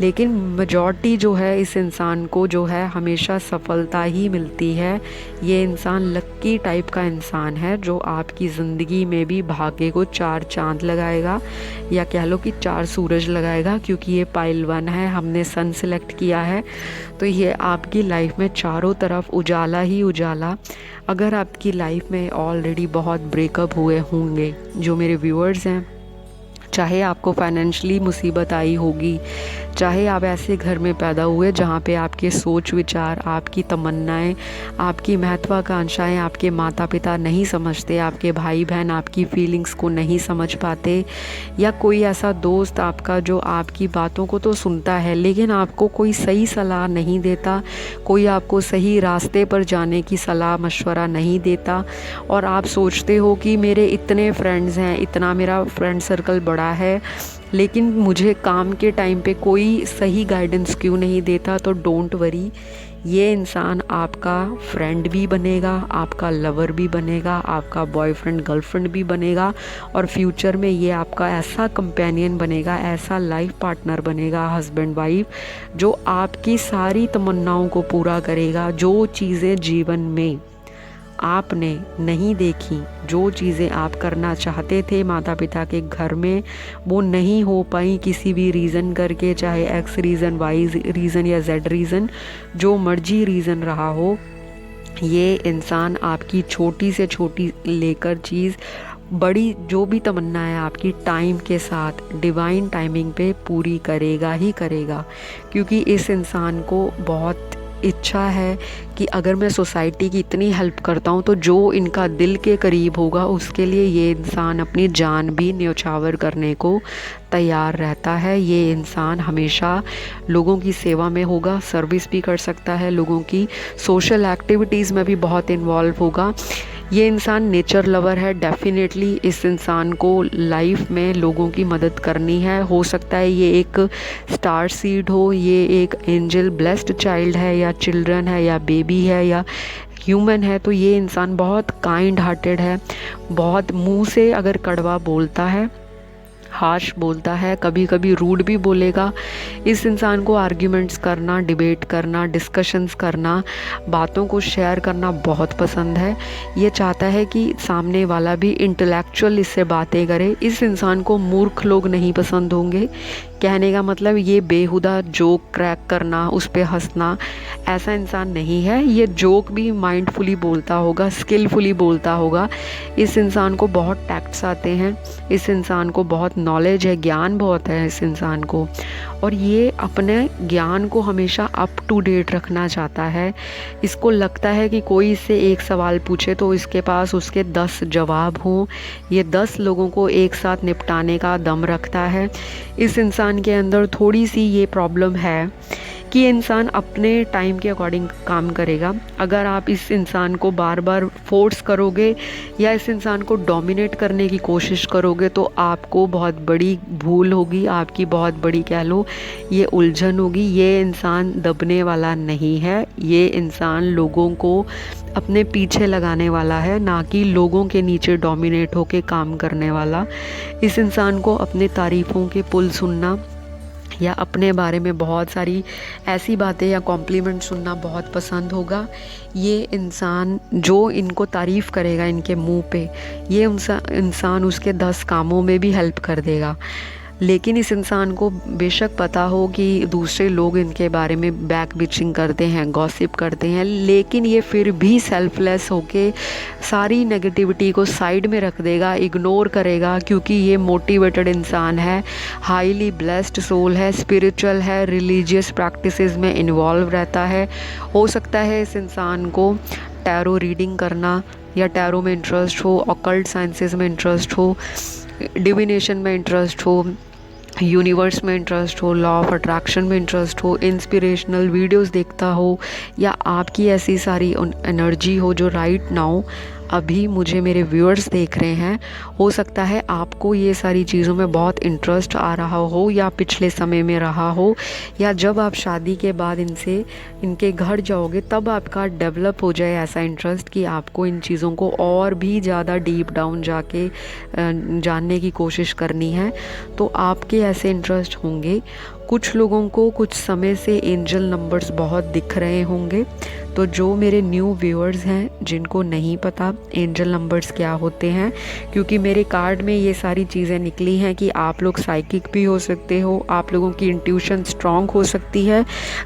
लेकिन मेजॉरिटी जो है इस इंसान को जो है हमेशा सफलता ही मिलती है। ये इंसान लक्की टाइप का इंसान है जो आपकी ज़िंदगी में भी भाग्य को 4 चांद लगाएगा, या कह लो कि 4 सूरज लगाएगा, क्योंकि ये पाइल 1 है, हमने सन सेलेक्ट किया है। तो ये आपकी लाइफ में चारों तरफ उजाला ही उजाला। अगर आपकी लाइफ में ऑलरेडी बहुत ब्रेकअप हुए होंगे, जो मेरे व्यूअर्स हैं, चाहे आपको फाइनेंशियली मुसीबत आई होगी, चाहे आप ऐसे घर में पैदा हुए जहाँ पे आपके सोच विचार, आपकी तमन्नाएं, आपकी महत्वाकांक्षाएं आपके माता पिता नहीं समझते, आपके भाई बहन आपकी फीलिंग्स को नहीं समझ पाते, या कोई ऐसा दोस्त आपका जो आपकी बातों को तो सुनता है लेकिन आपको कोई सही सलाह नहीं देता, कोई आपको सही रास्ते पर जाने की सलाह मशवरा नहीं देता, और आप सोचते हो कि मेरे इतने फ्रेंड्स हैं, इतना मेरा फ्रेंड सर्कल बड़ा पड़ा है, लेकिन मुझे काम के टाइम पे कोई सही गाइडेंस क्यों नहीं देता। तो डोंट वरी, ये इंसान आपका फ्रेंड भी बनेगा, आपका लवर भी बनेगा, आपका बॉयफ्रेंड गर्लफ्रेंड भी बनेगा, और फ्यूचर में ये आपका ऐसा कंपेनियन बनेगा, ऐसा लाइफ पार्टनर बनेगा, हस्बैंड वाइफ, जो आपकी सारी तमन्नाओं को पूरा करेगा। जो चीज़ें जीवन में आपने नहीं देखी, जो चीज़ें आप करना चाहते थे माता पिता के घर में, वो नहीं हो पाई किसी भी रीज़न करके, चाहे एक्स रीज़न, वाई रीज़न या जेड रीज़न, जो मर्जी रीज़न रहा हो, ये इंसान आपकी छोटी से छोटी लेकर चीज़, बड़ी जो भी तमन्ना है आपकी, टाइम के साथ डिवाइन टाइमिंग पे पूरी करेगा ही करेगा। क्योंकि इस इंसान को बहुत इच्छा है कि अगर मैं सोसाइटी की इतनी हेल्प करता हूँ तो जो इनका दिल के करीब होगा उसके लिए ये इंसान अपनी जान भी न्यौछावर करने को तैयार रहता है। ये इंसान हमेशा लोगों की सेवा में होगा, सर्विस भी कर सकता है, लोगों की सोशल एक्टिविटीज़ में भी बहुत इन्वॉल्व होगा। ये इंसान नेचर लवर है। डेफिनेटली इस इंसान को लाइफ में लोगों की मदद करनी है। हो सकता है ये एक स्टार सीड हो, ये एक एंजल ब्लेस्ड चाइल्ड है, या चिल्ड्रन है, या बेबी है, या ह्यूमन है। तो ये इंसान बहुत काइंड हार्टेड है, बहुत मुंह से अगर कड़वा बोलता है, हार्श बोलता है, कभी कभी रूड भी बोलेगा। इस इंसान को आर्ग्यूमेंट्स करना, डिबेट करना, डिस्कशंस करना, बातों को शेयर करना बहुत पसंद है। ये चाहता है कि सामने वाला भी इंटेलेक्चुअल इससे बातें करे। इस इंसान को मूर्ख लोग नहीं पसंद होंगे। कहने का मतलब ये बेहुदा जोक क्रैक करना, उस पर हंसना, ऐसा इंसान नहीं है। ये जोक भी माइंडफुली बोलता होगा, स्किलफुली बोलता होगा। इस इंसान को बहुत टैक्ट्स आते हैं, इस इंसान को बहुत नॉलेज है, ज्ञान बहुत है इस इंसान को, और ये अपने ज्ञान को हमेशा अप टू डेट रखना चाहता है। इसको लगता है कि कोई इससे एक सवाल पूछे तो इसके पास उसके 10 जवाब हों। ये 10 लोगों को एक साथ निपटाने का दम रखता है। इस इंसान के अंदर थोड़ी सी ये प्रॉब्लम है कि इंसान अपने टाइम के अकॉर्डिंग काम करेगा। अगर आप इस इंसान को बार बार फोर्स करोगे या इस इंसान को डोमिनेट करने की कोशिश करोगे तो आपको बहुत बड़ी भूल होगी, आपकी बहुत बड़ी कह लो ये उलझन होगी। ये इंसान दबने वाला नहीं है, ये इंसान लोगों को अपने पीछे लगाने वाला है, ना कि लोगों के नीचे डोमिनेट होके काम करने वाला। इस इंसान को अपने तारीफ़ों के पुल सुनना या अपने बारे में बहुत सारी ऐसी बातें या कॉम्प्लीमेंट सुनना बहुत पसंद होगा। ये इंसान जो इनको तारीफ़ करेगा इनके मुंह पे, ये इंसान उसके 10 कामों में भी हेल्प कर देगा। लेकिन इस इंसान को बेशक पता हो कि दूसरे लोग इनके बारे में बैक बिचिंग करते हैं, गॉसिप करते हैं, लेकिन ये फिर भी सेल्फलेस होके सारी नेगेटिविटी को साइड में रख देगा, इग्नोर करेगा, क्योंकि ये मोटिवेटेड इंसान है, हाईली ब्लेस्ड सोल है, स्पिरिचुअल है, रिलीजियस प्रैक्टिसेस में इन्वॉल्व रहता है। हो सकता है इस इंसान को टैरो रीडिंग करना या टैरो में इंटरेस्ट हो, ऑकल्ट साइंसेस में इंटरेस्ट हो, डिविनेशन में इंटरेस्ट हो, यूनिवर्स में इंटरेस्ट हो, लॉ ऑफ अट्रैक्शन में इंटरेस्ट हो, इंस्पिरेशनल वीडियोस देखता हो, या आपकी ऐसी सारी एनर्जी हो जो राइट नाउ अभी मुझे मेरे व्यूअर्स देख रहे हैं। हो सकता है आपको ये सारी चीज़ों में बहुत इंटरेस्ट आ रहा हो, या पिछले समय में रहा हो, या जब आप शादी के बाद इनके घर जाओगे तब आपका डेवलप हो जाए ऐसा इंटरेस्ट कि आपको इन चीज़ों को और भी ज़्यादा डीप डाउन जाके जानने की कोशिश करनी है। तो आपके ऐसे इंटरेस्ट होंगे। कुछ लोगों को कुछ समय से एंजल नंबर्स बहुत दिख रहे होंगे। तो जो मेरे न्यू व्यूअर्स हैं जिनको नहीं पता एंजल नंबर्स क्या होते हैं, क्योंकि मेरे कार्ड में ये सारी चीज़ें निकली हैं कि आप लोग साइकिक भी हो सकते हो, आप लोगों की इंट्यूशन स्ट्रांग हो सकती है,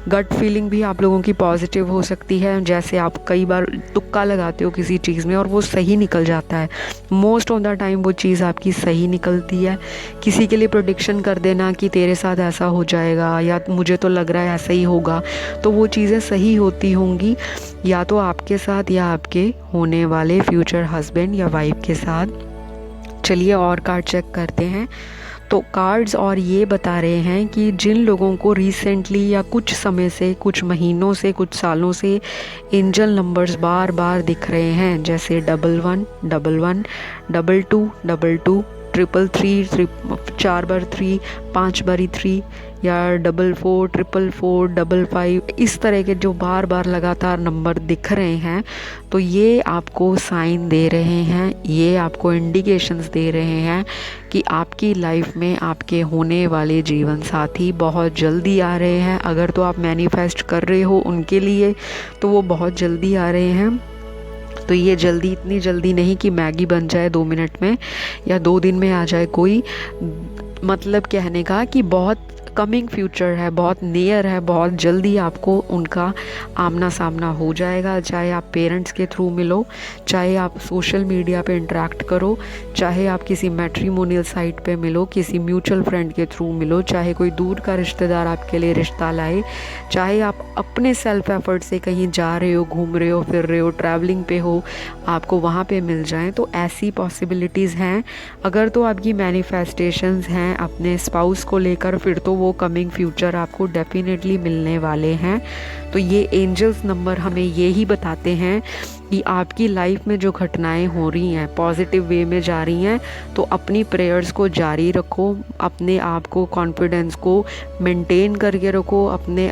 गट फीलिंग भी आप लोगों की पॉजिटिव हो सकती है। जैसे आप कई बार तुक्का लगाते हो किसी चीज़ में और वो सही निकल जाता है, मोस्ट ऑफ द टाइम वो चीज़ आपकी सही निकलती है। किसी के लिए प्रेडिक्शन कर देना कि तेरे साथ ऐसा हो जाएगा, या मुझे तो लग रहा है ऐसा ही होगा, तो वो चीज़ें सही होती होंगी, या तो आपके साथ या आपके होने वाले फ्यूचर हस्बैंड या वाइफ के साथ। चलिए और कार्ड चेक करते हैं। तो कार्ड्स और ये बता रहे हैं कि जिन लोगों को रिसेंटली या कुछ समय से, कुछ महीनों से, कुछ सालों से एंजल नंबर्स बार बार दिख रहे हैं, जैसे 11 11 22 22 333, 4 बार 3, 5 बारी 3, या 44, 444, 55, इस तरह के जो बार बार लगातार नंबर दिख रहे हैं, तो ये आपको साइन दे रहे हैं, ये आपको इंडिकेशंस दे रहे हैं कि आपकी लाइफ में आपके होने वाले जीवन साथी बहुत जल्दी आ रहे हैं। अगर तो आप मैनिफेस्ट कर रहे हो उनके लिए, तो वो बहुत जल्दी आ रहे हैं। तो ये जल्दी, इतनी जल्दी नहीं कि मैगी बन जाए 2 मिनट में या 2 दिन में आ जाए कोई, मतलब कहने का कि बहुत कमिंग फ्यूचर है, बहुत नियर है, बहुत जल्दी आपको उनका आमना सामना हो जाएगा। चाहे आप पेरेंट्स के थ्रू मिलो, चाहे आप सोशल मीडिया पे इंटरेक्ट करो, चाहे आप किसी मैट्रिमोनियल साइट पे मिलो, किसी म्यूचुअल फ्रेंड के थ्रू मिलो, चाहे कोई दूर का रिश्तेदार आपके लिए रिश्ता लाए, चाहे आप अपने सेल्फ एफर्ट से कहीं जा रहे हो, घूम रहे हो, फिर रहे हो, ट्रैवलिंग पे हो, आपको वहाँ पे मिल जाएं, तो ऐसी पॉसिबिलिटीज़ हैं। अगर तो आपकी मैनिफेस्टेशंस हैं अपने स्पाउस को लेकर, फिर तो वो कमिंग फ्यूचर आपको डेफिनेटली मिलने वाले हैं। तो ये एंजल्स नंबर हमें ये ही बताते हैं कि आपकी लाइफ में जो घटनाएं हो रही हैं पॉजिटिव वे में जा रही हैं, तो अपनी प्रेयर्स को जारी रखो, अपने आप को, कॉन्फिडेंस को मेंटेन करके रखो, अपने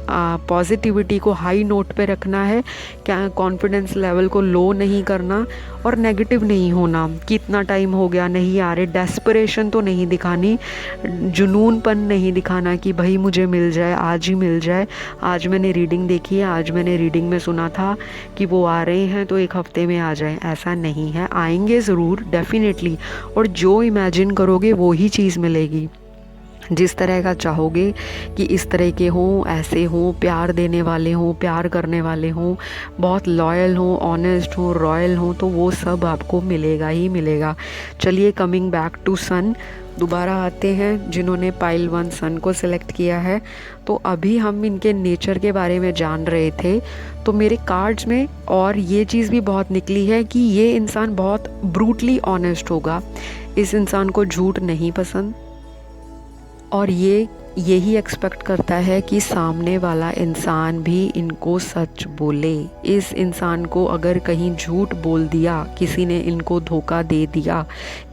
पॉजिटिविटी को हाई नोट पे रखना है, क्या कॉन्फिडेंस लेवल को लो नहीं करना और नेगेटिव नहीं होना कि इतना टाइम हो गया नहीं आ रहे, डेस्परेशन तो नहीं दिखानी, जुनूनपन नहीं दिखाना कि भाई मुझे मिल जाए, आज ही मिल जाए, आज मैंने रीडिंग देखी है, आज मैंने रीडिंग में सुना था कि वो आ रहे हैं तो 1 हफ्ते में आ जाए। ऐसा नहीं है, आएंगे ज़रूर डेफिनेटली, और जो इमेजिन करोगे वो ही चीज़ मिलेगी। जिस तरह का चाहोगे कि इस तरह के हों, ऐसे हों, प्यार देने वाले हों, प्यार करने वाले हों, बहुत लॉयल हों, ऑनेस्ट हों, रॉयल हों, तो वो सब आपको मिलेगा ही मिलेगा। चलिए, कमिंग बैक टू सन, दोबारा आते हैं जिन्होंने पाइल 1 सन को सिलेक्ट किया है। तो अभी हम इनके नेचर के बारे में जान रहे थे, तो मेरे कार्ड्स में और ये चीज़ भी बहुत निकली है कि ये इंसान बहुत ब्रूटली ऑनेस्ट होगा, इस इंसान को झूठ नहीं पसंद, और ये यही एक्सपेक्ट करता है कि सामने वाला इंसान भी इनको सच बोले। इस इंसान को अगर कहीं झूठ बोल दिया, किसी ने इनको धोखा दे दिया,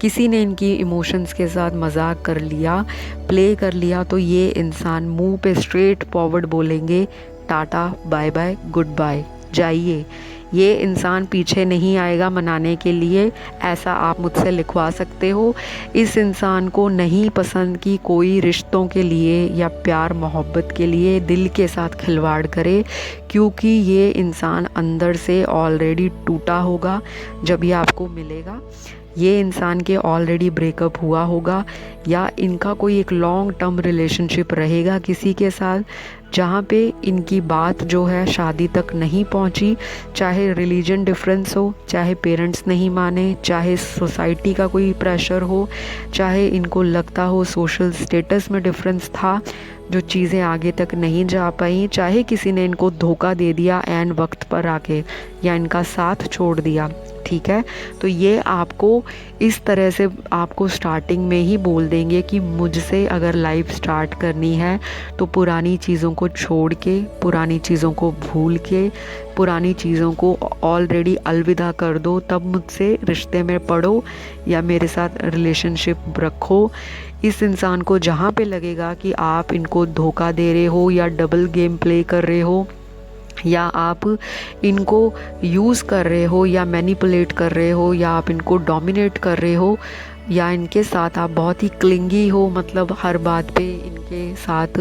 किसी ने इनकी इमोशंस के साथ मजाक कर लिया, प्ले कर लिया, तो ये इंसान मुंह पे स्ट्रेट फॉरवर्ड बोलेंगे, टाटा, बाय बाय, गुड बाय, जाइए। ये इंसान पीछे नहीं आएगा मनाने के लिए, ऐसा आप मुझसे लिखवा सकते हो। इस इंसान को नहीं पसंद कि कोई रिश्तों के लिए या प्यार मोहब्बत के लिए दिल के साथ खिलवाड़ करे, क्योंकि ये इंसान अंदर से ऑलरेडी टूटा होगा जब ये आपको मिलेगा। ये इंसान के ऑलरेडी ब्रेकअप हुआ होगा, या इनका कोई एक लॉन्ग टर्म रिलेशनशिप रहेगा किसी के साथ, जहाँ पे इनकी बात जो है शादी तक नहीं पहुँची, चाहे रिलीजन डिफरेंस हो, चाहे पेरेंट्स नहीं माने, चाहे सोसाइटी का कोई प्रेशर हो, चाहे इनको लगता हो सोशल स्टेटस में डिफरेंस था, जो चीज़ें आगे तक नहीं जा पाई, चाहे किसी ने इनको धोखा दे दिया एंड वक्त पर आके, या इनका साथ छोड़ दिया, ठीक है। तो ये आपको इस तरह से आपको स्टार्टिंग में ही बोल देंगे कि मुझसे अगर लाइफ स्टार्ट करनी है तो पुरानी चीज़ों को छोड़ के, पुरानी चीज़ों को भूल के, पुरानी चीज़ों को ऑलरेडी अलविदा कर दो, तब मुझसे रिश्ते में पड़ो या मेरे साथ रिलेशनशिप रखो। इस इंसान को जहाँ पे लगेगा कि आप इनको धोखा दे रहे हो या डबल गेम प्ले कर रहे हो, या आप इनको यूज़ कर रहे हो या मैनिपुलेट कर रहे हो, या आप इनको डोमिनेट कर रहे हो, या इनके साथ आप बहुत ही क्लिंगी हो, मतलब हर बात पे इनके साथ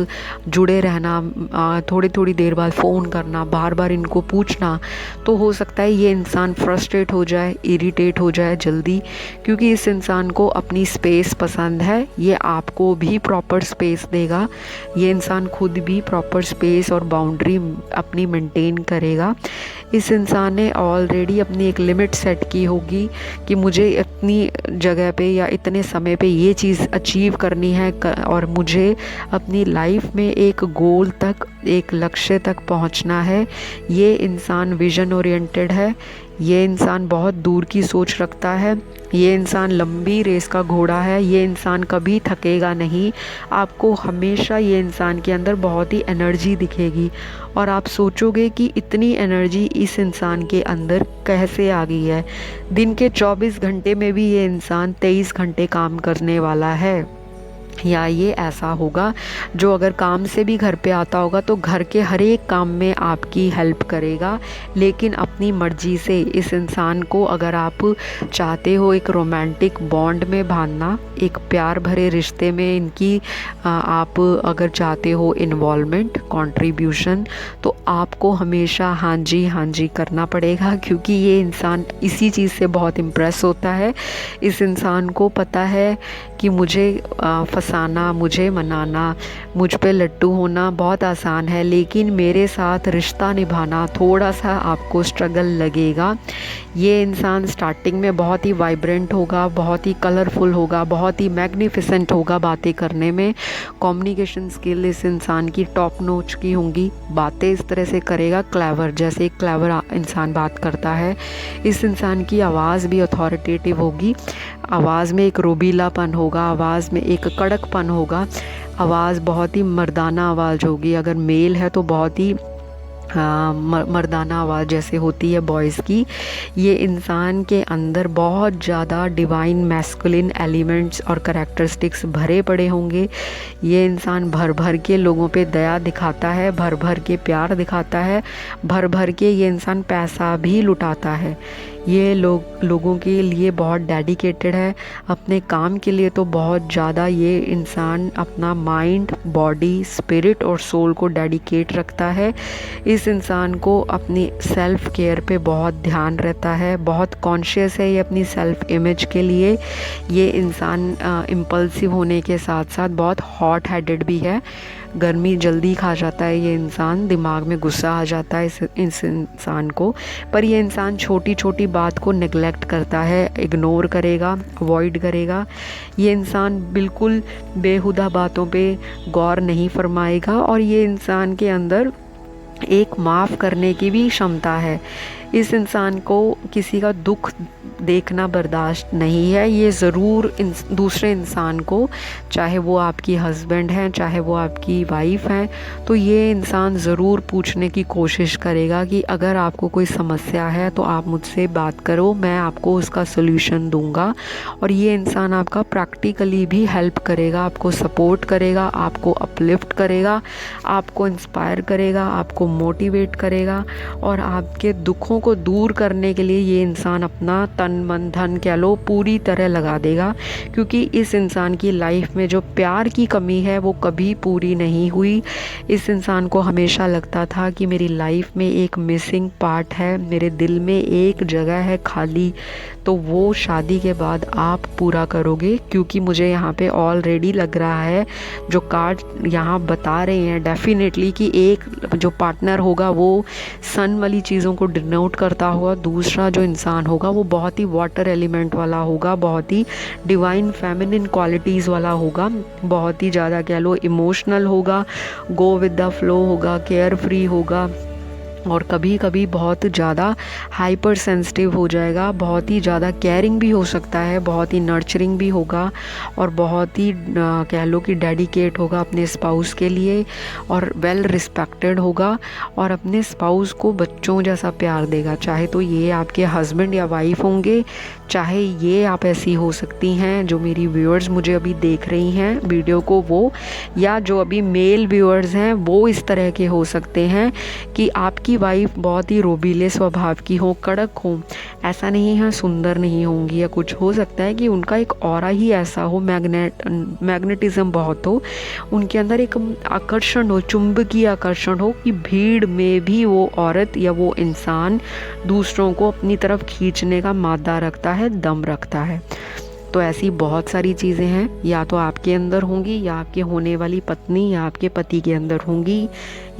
जुड़े रहना, थोड़ी थोड़ी देर बाद फ़ोन करना, बार बार इनको पूछना, तो हो सकता है ये इंसान फ्रस्ट्रेट हो जाए, इरिटेट हो जाए जल्दी, क्योंकि इस इंसान को अपनी स्पेस पसंद है। ये आपको भी प्रॉपर स्पेस देगा, ये इंसान खुद भी प्रॉपर स्पेस और बाउंड्री अपनी मेंटेन करेगा। इस इंसान ने ऑलरेडी अपनी एक लिमिट सेट की होगी कि मुझे इतनी जगह पे या इतने समय पे ये चीज़ अचीव करनी है, और मुझे अपनी लाइफ में एक गोल तक, एक लक्ष्य तक पहुंचना है। ये इंसान विजन ओरिएंटेड है, ये इंसान बहुत दूर की सोच रखता है, ये इंसान लंबी रेस का घोड़ा है, ये इंसान कभी थकेगा नहीं। आपको हमेशा ये इंसान के अंदर बहुत ही एनर्जी दिखेगी और आप सोचोगे कि इतनी एनर्जी इस इंसान के अंदर कैसे आ गई है। दिन के 24 घंटे में भी ये इंसान 23 घंटे काम करने वाला है। या ये ऐसा होगा जो अगर काम से भी घर पे आता होगा तो घर के हर एक काम में आपकी हेल्प करेगा, लेकिन अपनी मर्जी से। इस इंसान को अगर आप चाहते हो एक रोमांटिक बॉन्ड में बांधना, एक प्यार भरे रिश्ते में इनकी आप अगर चाहते हो इन्वॉल्वमेंट, कंट्रीब्यूशन, तो आपको हमेशा हाँ जी करना पड़ेगा, क्योंकि ये इंसान इसी चीज़ से बहुत इम्प्रेस होता है। इस इंसान को पता है कि मुझे फंसाना, मुझे मनाना, मुझ पे लट्टू होना बहुत आसान है, लेकिन मेरे साथ रिश्ता निभाना थोड़ा सा आपको स्ट्रगल लगेगा। ये इंसान स्टार्टिंग में बहुत ही वाइब्रेंट होगा, बहुत ही कलरफुल होगा, बहुत ही मैग्निफिसेंट होगा बातें करने में। कम्युनिकेशन स्किल इस इंसान की टॉप नॉच की होंगी। बातें इस तरह से करेगा क्लेवर, जैसे एक क्लेवर इंसान बात करता है। इस इंसान की आवाज़ भी अथॉरिटेटिव होगी, आवाज़ में एक रोबीलापन होगा, आवाज़ में एक कड़कपन होगा, आवाज़ बहुत ही मर्दाना आवाज़ होगी। अगर मेल है तो बहुत ही मर्दाना आवाज़ जैसे होती है बॉयज़ की। ये इंसान के अंदर बहुत ज़्यादा डिवाइन मैस्कुलिन एलिमेंट्स और करैक्टरिस्टिक्स भरे पड़े होंगे। ये इंसान भर भर के लोगों पे दया दिखाता है, भर भर के प्यार दिखाता है, भर भर के ये इंसान पैसा भी लुटाता है। ये लोगों के लिए बहुत डेडिकेटेड है, अपने काम के लिए तो बहुत ज़्यादा। ये इंसान अपना माइंड, बॉडी, स्पिरिट और सोल को डेडिकेट रखता है। इस इंसान को अपनी सेल्फ केयर पे बहुत ध्यान रहता है, बहुत कॉन्शियस है ये अपनी सेल्फ इमेज के लिए। ये इंसान इम्पल्सिव होने के साथ साथ बहुत हॉट हेडेड भी है, गर्मी जल्दी खा जाता है ये इंसान, दिमाग में गुस्सा आ जाता है इस इंसान को। पर ये इंसान छोटी छोटी बात को नेग्लेक्ट करता है, इग्नोर करेगा, अवॉइड करेगा। ये इंसान बिल्कुल बेहुदा बातों पे गौर नहीं फरमाएगा और ये इंसान के अंदर एक माफ़ करने की भी क्षमता है। इस इंसान को किसी का दुख देखना बर्दाश्त नहीं है। ये ज़रूर दूसरे इंसान को, चाहे वो आपकी हस्बैंड हैं, चाहे वो आपकी वाइफ हैं, तो ये इंसान ज़रूर पूछने की कोशिश करेगा कि अगर आपको कोई समस्या है तो आप मुझसे बात करो, मैं आपको उसका सल्यूशन दूंगा। और ये इंसान आपका प्रैक्टिकली भी हेल्प करेगा, आपको सपोर्ट करेगा, आपको अपलिफ्ट करेगा, आपको इंस्पायर करेगा, आपको मोटिवेट करेगा और आपके दुखों को दूर करने के लिए ये इंसान अपना तन मन धन कह लो पूरी तरह लगा देगा। क्योंकि इस इंसान की लाइफ में जो प्यार की कमी है वो कभी पूरी नहीं हुई। इस इंसान को हमेशा लगता था कि मेरी लाइफ में एक मिसिंग पार्ट है, मेरे दिल में एक जगह है खाली, तो वो शादी के बाद आप पूरा करोगे। क्योंकि मुझे यहाँ पे ऑलरेडी लग रहा है, जो कार्ड यहाँ बता रहे हैं डेफिनेटली कि एक जो पार्टनर होगा वो सन वाली चीज़ों को डिनोट करता हुआ, दूसरा जो इंसान होगा वो बहुत ही वाटर एलिमेंट वाला होगा, बहुत ही डिवाइन फेमिनिन क्वालिटीज़ वाला होगा, बहुत ही ज़्यादा कह लो इमोशनल होगा, गो विद द फ्लो होगा, केयर फ्री होगा और कभी कभी बहुत ज़्यादा हाइपर सेंसिटिव हो जाएगा, बहुत ही ज़्यादा केयरिंग भी हो सकता है, बहुत ही नर्चरिंग भी होगा और बहुत ही कह लो कि डेडिकेट होगा अपने स्पाउस के लिए और वेल रिस्पेक्टेड होगा और अपने स्पाउस को बच्चों जैसा प्यार देगा। चाहे तो ये आपके हस्बैंड या वाइफ होंगे, चाहे ये आप ऐसी हो सकती हैं जो मेरी व्यूअर्स मुझे अभी देख रही हैं वीडियो को, वो या जो अभी मेल व्यूअर्स हैं वो इस तरह के हो सकते हैं कि आपकी वाइफ बहुत ही रोबीले स्वभाव की हो, कड़क हो। ऐसा नहीं है सुंदर नहीं होंगी, या कुछ हो सकता है कि उनका एक ऑरा ही ऐसा हो, मैग्नेटिज्म बहुत हो, उनके अंदर एक आकर्षण हो, चुंबकीय आकर्षण हो कि भीड़ में भी वो औरत या वो इंसान दूसरों को अपनी तरफ खींचने का मादा रखता है, दम रखता है। तो ऐसी बहुत सारी चीज़ें हैं, या तो आपके अंदर होंगी या आपके होने वाली पत्नी या आपके पति के अंदर होंगी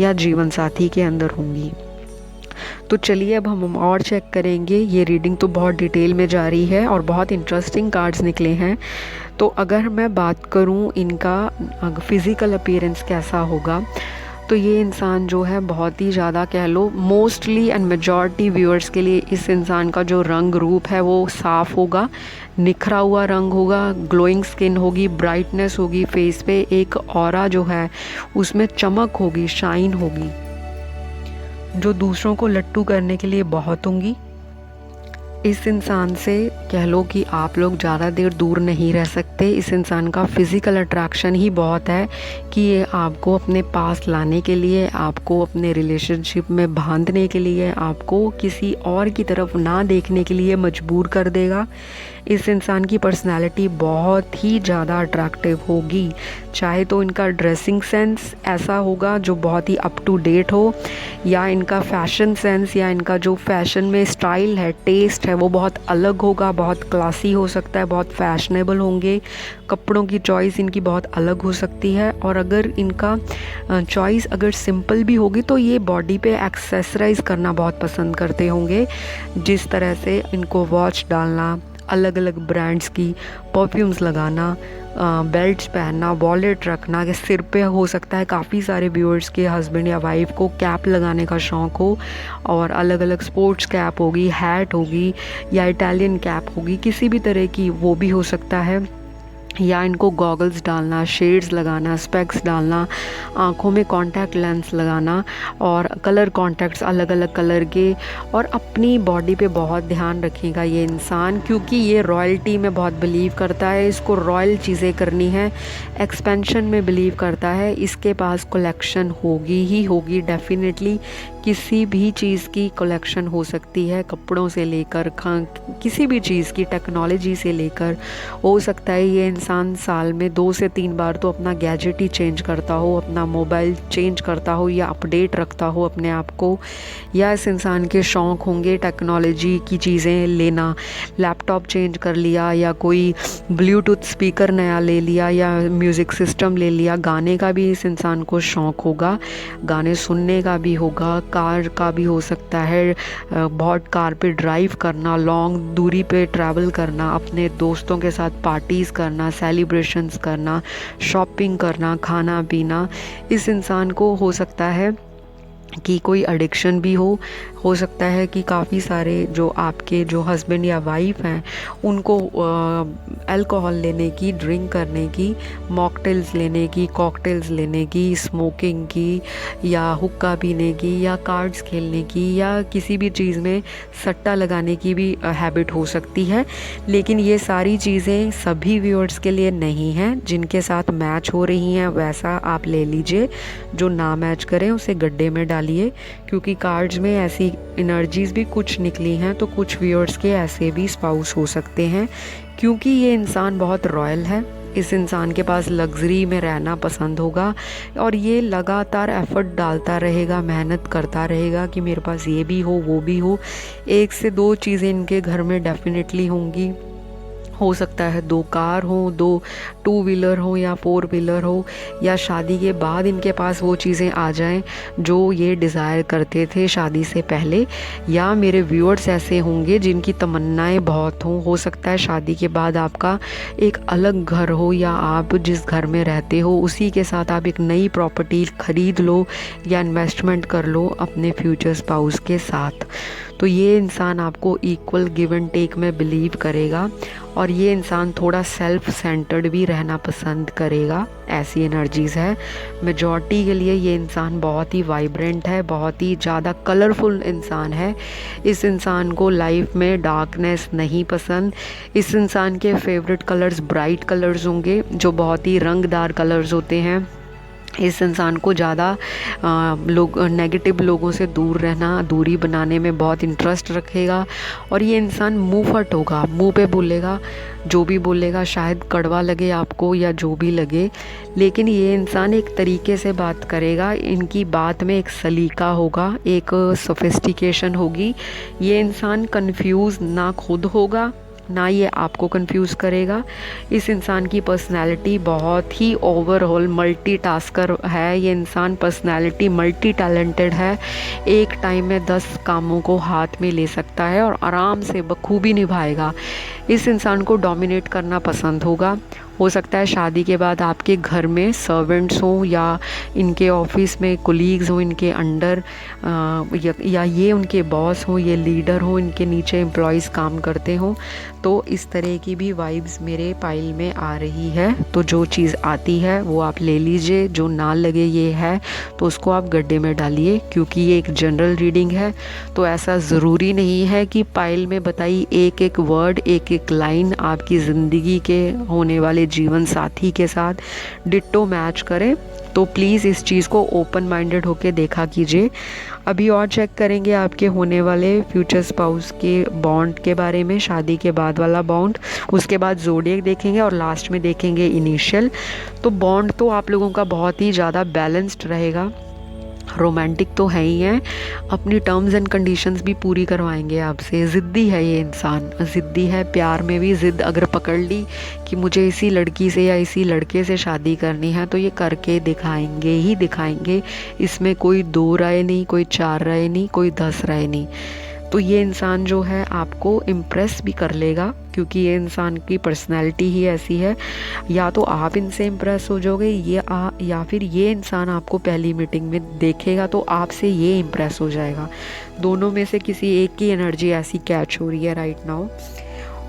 या जीवन साथी के अंदर होंगी। तो चलिए अब हम और चेक करेंगे। ये रीडिंग तो बहुत डिटेल में जा रही है और बहुत इंटरेस्टिंग कार्ड्स निकले हैं। तो अगर मैं बात करूं इनका फ़िज़िकल अपीयरेंस कैसा होगा, तो ये इंसान जो है बहुत ही ज़्यादा कह लो मोस्टली एंड मेजॉरिटी व्यूअर्स के लिए इस इंसान का जो रंग रूप है वो साफ़ होगा, निखरा हुआ रंग होगा, ग्लोइंग स्किन होगी, ब्राइटनेस होगी फेस पे, एक ऑरा जो है उसमें चमक होगी, शाइन होगी, जो दूसरों को लट्टू करने के लिए बहुत होंगी। इस इंसान से कह लो कि आप लोग ज़्यादा देर दूर नहीं रह सकते। इस इंसान का फ़िज़िकल अट्रैक्शन ही बहुत है कि ये आपको अपने पास लाने के लिए, आपको अपने रिलेशनशिप में बांधने के लिए, आपको किसी और की तरफ ना देखने के लिए मजबूर कर देगा। इस इंसान की पर्सनैलिटी बहुत ही ज़्यादा अट्रैक्टिव होगी। चाहे तो इनका ड्रेसिंग सेंस ऐसा होगा जो बहुत ही अप टू डेट हो, या इनका फैशन सेंस या इनका जो फैशन में स्टाइल है, टेस्ट है, वो बहुत अलग होगा, बहुत क्लासी हो सकता है, बहुत फैशनेबल होंगे। कपड़ों की चॉइस इनकी बहुत अलग हो सकती है। और अगर इनका चॉइस अगर सिंपल भी होगी तो ये बॉडी पे एक्सेसराइज करना बहुत पसंद करते होंगे। जिस तरह से इनको वॉच डालना, अलग अलग ब्रांड्स की परफ्यूम्स लगाना, बेल्ट्स पहनना, वॉलेट रखना, कि सिर पे हो सकता है काफ़ी सारे व्यूअर्स के हस्बैंड या वाइफ को कैप लगाने का शौक़ हो, और अलग अलग स्पोर्ट्स कैप होगी, हैट होगी या इटालियन कैप होगी, किसी भी तरह की वो भी हो सकता है। या इनको गॉगल्स डालना, शेड्स लगाना, स्पेक्स डालना, आँखों में कॉन्टैक्ट लेंस लगाना और कलर कॉन्टैक्ट्स अलग अलग कलर के। और अपनी बॉडी पे बहुत ध्यान रखेगा ये इंसान, क्योंकि ये रॉयल्टी में बहुत बिलीव करता है, इसको रॉयल चीज़ें करनी है, एक्सपेंशन में बिलीव करता है। इसके पास कलेक्शन होगी ही होगी डेफिनेटली, किसी भी चीज़ की कलेक्शन हो सकती है, कपड़ों से लेकर किसी भी चीज़ की, टेक्नोलॉजी से लेकर। हो सकता है ये इंसान साल में 2 से 3 बार तो अपना गैजेट ही चेंज करता हो, अपना मोबाइल चेंज करता हो या अपडेट रखता हो अपने आप को। या इस इंसान के शौक़ होंगे टेक्नोलॉजी की चीज़ें लेना, लैपटॉप चेंज कर लिया, या कोई ब्लूटूथ स्पीकर नया ले लिया, या म्यूज़िक सिस्टम ले लिया। गाने का भी इस इंसान को शौक़ होगा, गाने सुनने का भी होगा, कार का भी हो सकता है, बहुत कार पे ड्राइव करना, लॉन्ग दूरी पे ट्रैवल करना, अपने दोस्तों के साथ पार्टीज़ करना, सेलिब्रेशंस करना, शॉपिंग करना, खाना पीना। इस इंसान को हो सकता है कि कोई एडिक्शन भी हो सकता है कि काफ़ी सारे जो आपके जो हस्बैंड या वाइफ हैं उनको अल्कोहल लेने की, ड्रिंक करने की, मॉकटेल्स लेने की, कॉकटेल्स लेने की, स्मोकिंग की, या हुक्का पीने की, या कार्ड्स खेलने की, या किसी भी चीज़ में सट्टा लगाने की भी हैबिट हो सकती है। लेकिन ये सारी चीज़ें सभी व्यूअर्स के लिए नहीं हैं। जिनके साथ मैच हो रही हैं वैसा आप ले लीजिए, जो ना मैच करें उसे गड्ढे में डालिए, क्योंकि कार्ड्स में ऐसी एनर्जीज़ भी कुछ निकली हैं। तो कुछ व्यूअर्स के ऐसे भी स्पाउस हो सकते हैं, क्योंकि ये इंसान बहुत रॉयल है। इस इंसान के पास लग्जरी में रहना पसंद होगा, और ये लगातार एफर्ट डालता रहेगा, मेहनत करता रहेगा कि मेरे पास ये भी हो, वो भी हो। 1 से 2 चीज़ें इनके घर में डेफिनेटली होंगी। हो सकता है 2 कार हो, 2 टू व्हीलर हो या 4 व्हीलर हो, या शादी के बाद इनके पास वो चीज़ें आ जाएं जो ये डिज़ायर करते थे शादी से पहले। या मेरे व्यूअर्स ऐसे होंगे जिनकी तमन्नाएं बहुत हों। हो सकता है शादी के बाद आपका एक अलग घर हो, या आप जिस घर में रहते हो उसी के साथ आप एक नई प्रॉपर्टी खरीद लो या इन्वेस्टमेंट कर लो अपने फ्यूचर स्पाउस के साथ। तो ये इंसान आपको इक्वल गिव एंड टेक में बिलीव करेगा, और ये इंसान थोड़ा सेल्फ सेंटर्ड भी रहना पसंद करेगा। ऐसी एनर्जीज़ है। मेजॉरिटी के लिए ये इंसान बहुत ही वाइब्रेंट है, बहुत ही ज़्यादा कलरफुल इंसान है। इस इंसान को लाइफ में डार्कनेस नहीं पसंद। इस इंसान के फेवरेट कलर्स ब्राइट कलर्स होंगे, जो बहुत ही रंगदार कलर्स होते हैं। इस इंसान को ज़्यादा नेगेटिव लोगों से दूर रहना, दूरी बनाने में बहुत इंटरेस्ट रखेगा। और ये इंसान मुँह फट होगा, मुँह पे बोलेगा, जो भी बोलेगा शायद कड़वा लगे आपको या जो भी लगे, लेकिन ये इंसान एक तरीके से बात करेगा। इनकी बात में एक सलीका होगा, एक सोफिस्टिकेशन होगी। ये इंसान कंफ्यूज ना खुद होगा, ना ये आपको कंफ्यूज करेगा। इस इंसान की पर्सनैलिटी बहुत ही ओवरऑल मल्टीटास्कर है। ये इंसान पर्सनैलिटी मल्टी टैलेंटेड है। एक टाइम में 10 कामों को हाथ में ले सकता है और आराम से बखूबी निभाएगा। इस इंसान को डोमिनेट करना पसंद होगा। हो सकता है शादी के बाद आपके घर में सर्वेंट्स हों या इनके ऑफिस में कोलीग्स हों, इनके अंडर या ये उनके बॉस हों, ये लीडर हों, इनके नीचे एम्प्लॉयज़ काम करते हों। तो इस तरह की भी वाइब्स मेरे पाइल में आ रही है। तो जो चीज़ आती है वो आप ले लीजिए, जो ना लगे ये है तो उसको आप गड्ढे में डालिए, क्योंकि ये एक जनरल रीडिंग है। तो ऐसा ज़रूरी नहीं है कि पाइल में बताई एक एक वर्ड, एक एक लाइन आपकी ज़िंदगी के होने वाले जीवन साथी के साथ डिट्टो मैच करे। तो प्लीज़ इस चीज़ को ओपन माइंडेड होके देखा कीजिए। अभी और चेक करेंगे आपके होने वाले फ्यूचर स्पाउस के बॉन्ड के बारे में, शादी के बाद वाला बॉन्ड। उसके बाद ज़ोडिएक देखेंगे और लास्ट में देखेंगे इनिशियल। तो बॉन्ड तो आप लोगों का बहुत ही ज़्यादा बैलेंस्ड रहेगा, रोमांटिक तो है ही है, अपनी टर्म्स एंड कंडीशंस भी पूरी करवाएंगे आपसे। ज़िद्दी है ये इंसान, ज़िद्दी है। प्यार में भी ज़िद अगर पकड़ ली कि मुझे इसी लड़की से या इसी लड़के से शादी करनी है, तो ये करके दिखाएंगे ही दिखाएंगे। इसमें कोई 2 राय नहीं, कोई 4 राय नहीं, कोई 10 राय नहीं। तो ये इंसान जो है आपको इम्प्रेस भी कर लेगा, क्योंकि ये इंसान की पर्सनैलिटी ही ऐसी है। या तो आप इनसे इम्प्रेस हो जाओगे या फिर ये इंसान आपको पहली मीटिंग में देखेगा तो आपसे ये इम्प्रेस हो जाएगा। दोनों में से किसी एक की एनर्जी ऐसी कैच हो रही है राइट नाउ।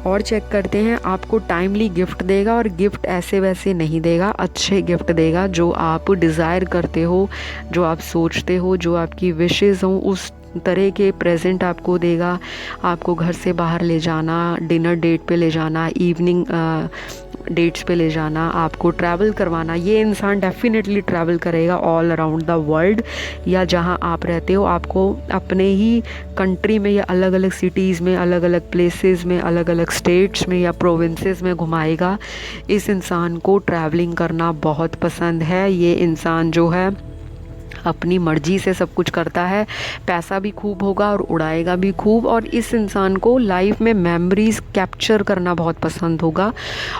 और चेक करते हैं, आपको टाइमली गिफ्ट देगा और गिफ्ट ऐसे वैसे नहीं देगा, अच्छे गिफ्ट देगा जो आप डिज़ायर करते हो, जो आप सोचते हो, जो आपकी विशेज़ हों, उस तरह के प्रेजेंट आपको देगा। आपको घर से बाहर ले जाना, डिनर डेट पे ले जाना, इवनिंग डेट्स पे ले जाना, आपको ट्रैवल करवाना। ये इंसान डेफिनेटली ट्रैवल करेगा ऑल अराउंड द वर्ल्ड, या जहाँ आप रहते हो आपको अपने ही कंट्री में या अलग अलग सिटीज़ में, अलग अलग प्लेसेस में, अलग अलग स्टेट्स में या प्रोविंसेस में घुमाएगा। इस इंसान को ट्रैवलिंग करना बहुत पसंद है। ये इंसान जो है अपनी मर्जी से सब कुछ करता है, पैसा भी खूब होगा और उड़ाएगा भी खूब। और इस इंसान को लाइफ में मेमोरीज कैप्चर करना बहुत पसंद होगा,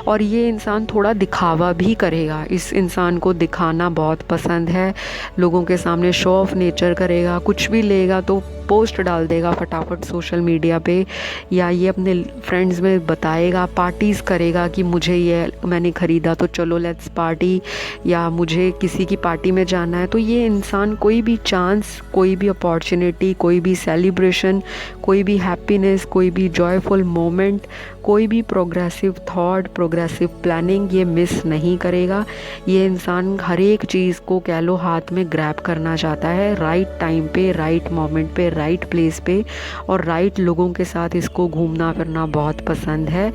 और ये इंसान थोड़ा दिखावा भी करेगा। इस इंसान को दिखाना बहुत पसंद है, लोगों के सामने शो ऑफ नेचर करेगा। कुछ भी लेगा तो पोस्ट डाल देगा फटाफट सोशल मीडिया पे, या ये अपने फ्रेंड्स में बताएगा, पार्टीज़ करेगा कि मुझे ये मैंने ख़रीदा तो चलो लेट्स पार्टी, या मुझे किसी की पार्टी में जाना है। तो ये इंसान कोई भी चांस, कोई भी अपॉर्चुनिटी, कोई भी सेलिब्रेशन, कोई भी हैप्पीनेस, कोई भी जॉयफुल मोमेंट, कोई भी प्रोग्रेसिव थॉट, प्रोग्रेसिव प्लानिंग ये मिस नहीं करेगा। ये इंसान हर एक चीज़ को कह लो हाथ में ग्रैब करना चाहता है, राइट टाइम पे, राइट मोमेंट पे, राइट प्लेस पे, और राइट लोगों के साथ इसको घूमना फिरना बहुत पसंद है।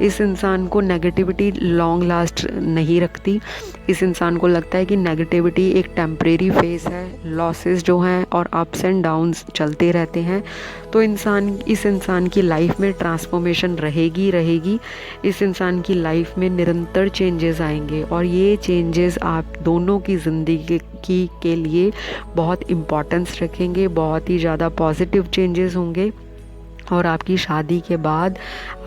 इस इंसान को नेगेटिविटी लॉन्ग लास्ट नहीं रखती। इस इंसान को लगता है कि नेगेटिविटी एक टेम्परेरी फेस है, लॉसेस जो हैं और अप्स एंड डाउन्स चलते रहते हैं। तो इस इंसान की लाइफ में ट्रांसफॉर्मेशन रहेगी। इस इंसान की लाइफ में निरंतर चेंजेस आएंगे, और ये चेंजेस आप दोनों की ज़िंदगी के लिए बहुत इम्पोर्टेंस रखेंगे, बहुत ही ज़्यादा पॉजिटिव चेंजेस होंगे। और आपकी शादी के बाद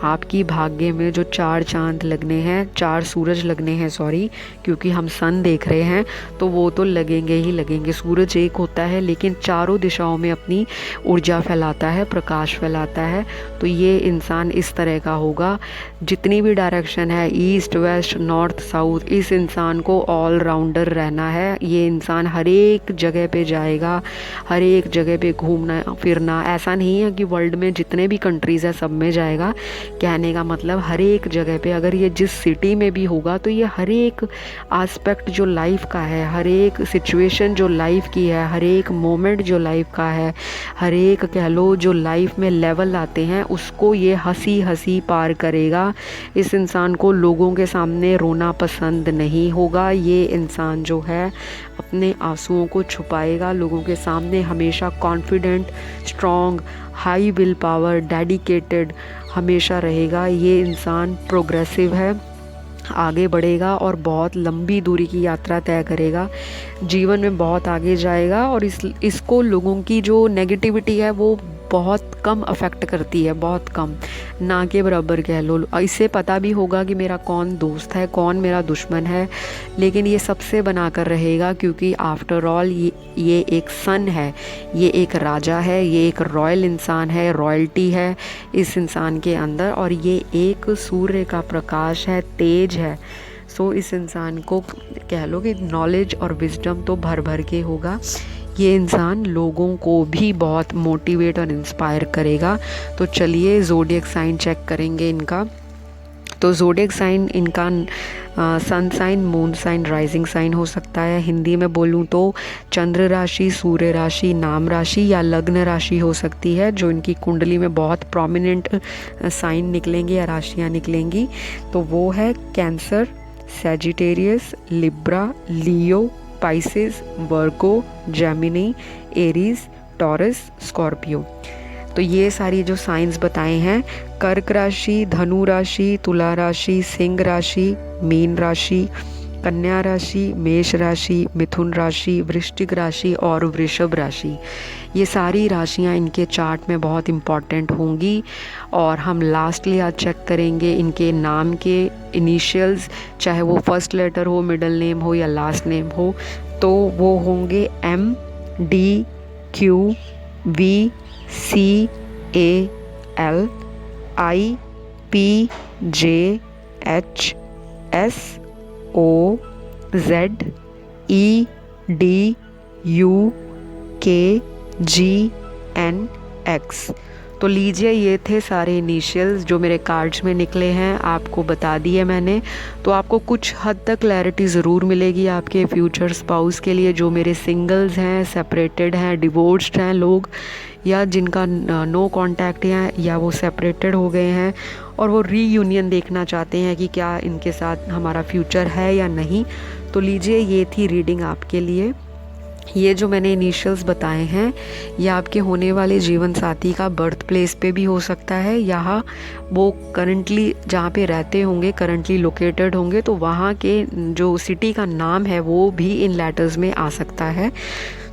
आपकी भाग्य में जो 4 चांद लगने हैं, 4 सूरज लगने हैं, सॉरी, क्योंकि हम सन देख रहे हैं तो वो तो लगेंगे ही लगेंगे। सूरज एक होता है लेकिन चारों दिशाओं में अपनी ऊर्जा फैलाता है, प्रकाश फैलाता है। तो ये इंसान इस तरह का होगा, जितनी भी डायरेक्शन है, ईस्ट वेस्ट नॉर्थ साउथ, इस इंसान को ऑलराउंडर रहना है। ये इंसान हर एक जगह पे जाएगा, हर एक जगह पे घूमना फिरना। ऐसा नहीं है कि वर्ल्ड में जितने भी कंट्रीज़ है सब में जाएगा, कहने का मतलब हर एक जगह पे। अगर ये जिस सिटी में भी होगा तो ये हर एक एस्पेक्ट जो लाइफ का है, हर एक सिचुएशन जो लाइफ की है, हर एक मोमेंट जो लाइफ का है, हर एक कह लो जो लाइफ में लेवल आते हैं, उसको ये हंसी हंसी पार करेगा। इस इंसान को लोगों के सामने रोना पसंद नहीं होगा। ये इंसान जो है अपने आंसुओं को छुपाएगा, लोगों के सामने हमेशा confident, strong, high will power, dedicated हमेशा रहेगा। ये इंसान प्रोग्रेसिव है, आगे बढ़ेगा और बहुत लंबी दूरी की यात्रा तय करेगा, जीवन में बहुत आगे जाएगा। और इसको लोगों की जो नेगेटिविटी है वो बहुत कम अफेक्ट करती है, बहुत कम, ना के बराबर कह लो। इसे पता भी होगा कि मेरा कौन दोस्त है, कौन मेरा दुश्मन है, लेकिन ये सबसे बना कर रहेगा, क्योंकि आफ्टर ऑल ये एक सन है, ये एक राजा है, ये एक रॉयल इंसान है, रॉयल्टी है इस इंसान के अंदर। और ये एक सूर्य का प्रकाश है, तेज है, सो इस इंसान को कह लो कि नॉलेज और विजडम तो भर भर के होगा। ये इंसान लोगों को भी बहुत मोटिवेट और इंस्पायर करेगा। तो चलिए ज़ोडिएक साइन चेक करेंगे इनका। तो ज़ोडिएक साइन इनका sun sign, moon sign, rising sign हो सकता है। हिंदी में बोलूँ तो चंद्र राशि, सूर्य राशि, नाम राशि या लग्न राशि हो सकती है, जो इनकी कुंडली में बहुत प्रोमिनेंट साइन निकलेंगे या राशियाँ निकलेंगी। तो वो है कैंसर, सैजिटेरियस, लिब्रा, लियो, पाइसेस, वर्गो, जेमिनी, एरीज, टॉरस, स्कॉर्पियो। तो ये सारी जो साइंस बताए हैं, कर्क राशि, धनु राशि, तुला राशि, सिंह राशि, मीन राशि, कन्या राशि, मेष राशि, मिथुन राशि, वृश्चिक राशि और वृषभ राशि, ये सारी राशियां इनके चार्ट में बहुत इम्पॉर्टेंट होंगी। और हम लास्टली आज चेक करेंगे इनके नाम के इनिशियल्स, चाहे वो फर्स्ट लेटर हो, मिडल नेम हो या लास्ट नेम हो, तो वो होंगे MDQVCALIPJHSOZEDUKGNX। तो लीजिए, ये थे सारे इनिशियल्स जो मेरे कार्ड्स में निकले हैं, आपको बता दिए मैंने। तो आपको कुछ हद तक क्लैरिटी ज़रूर मिलेगी आपके फ्यूचर स्पाउस के लिए, जो मेरे सिंगल्स हैं, सेपरेटेड हैं, डिवोर्स्ड हैं लोग, या जिनका नो कांटेक्ट है या वो सेपरेटेड हो गए हैं और वो रीयूनियन देखना चाहते हैं कि क्या इनके साथ हमारा फ्यूचर है या नहीं। तो लीजिए, ये थी रीडिंग आपके लिए। ये जो मैंने इनिशियल्स बताए हैं, ये आपके होने वाले जीवन साथी का बर्थ प्लेस पे भी हो सकता है, यहाँ वो करंटली जहाँ पे रहते होंगे, करंटली लोकेटेड होंगे, तो वहाँ के जो सिटी का नाम है वो भी इन लेटर्स में आ सकता है।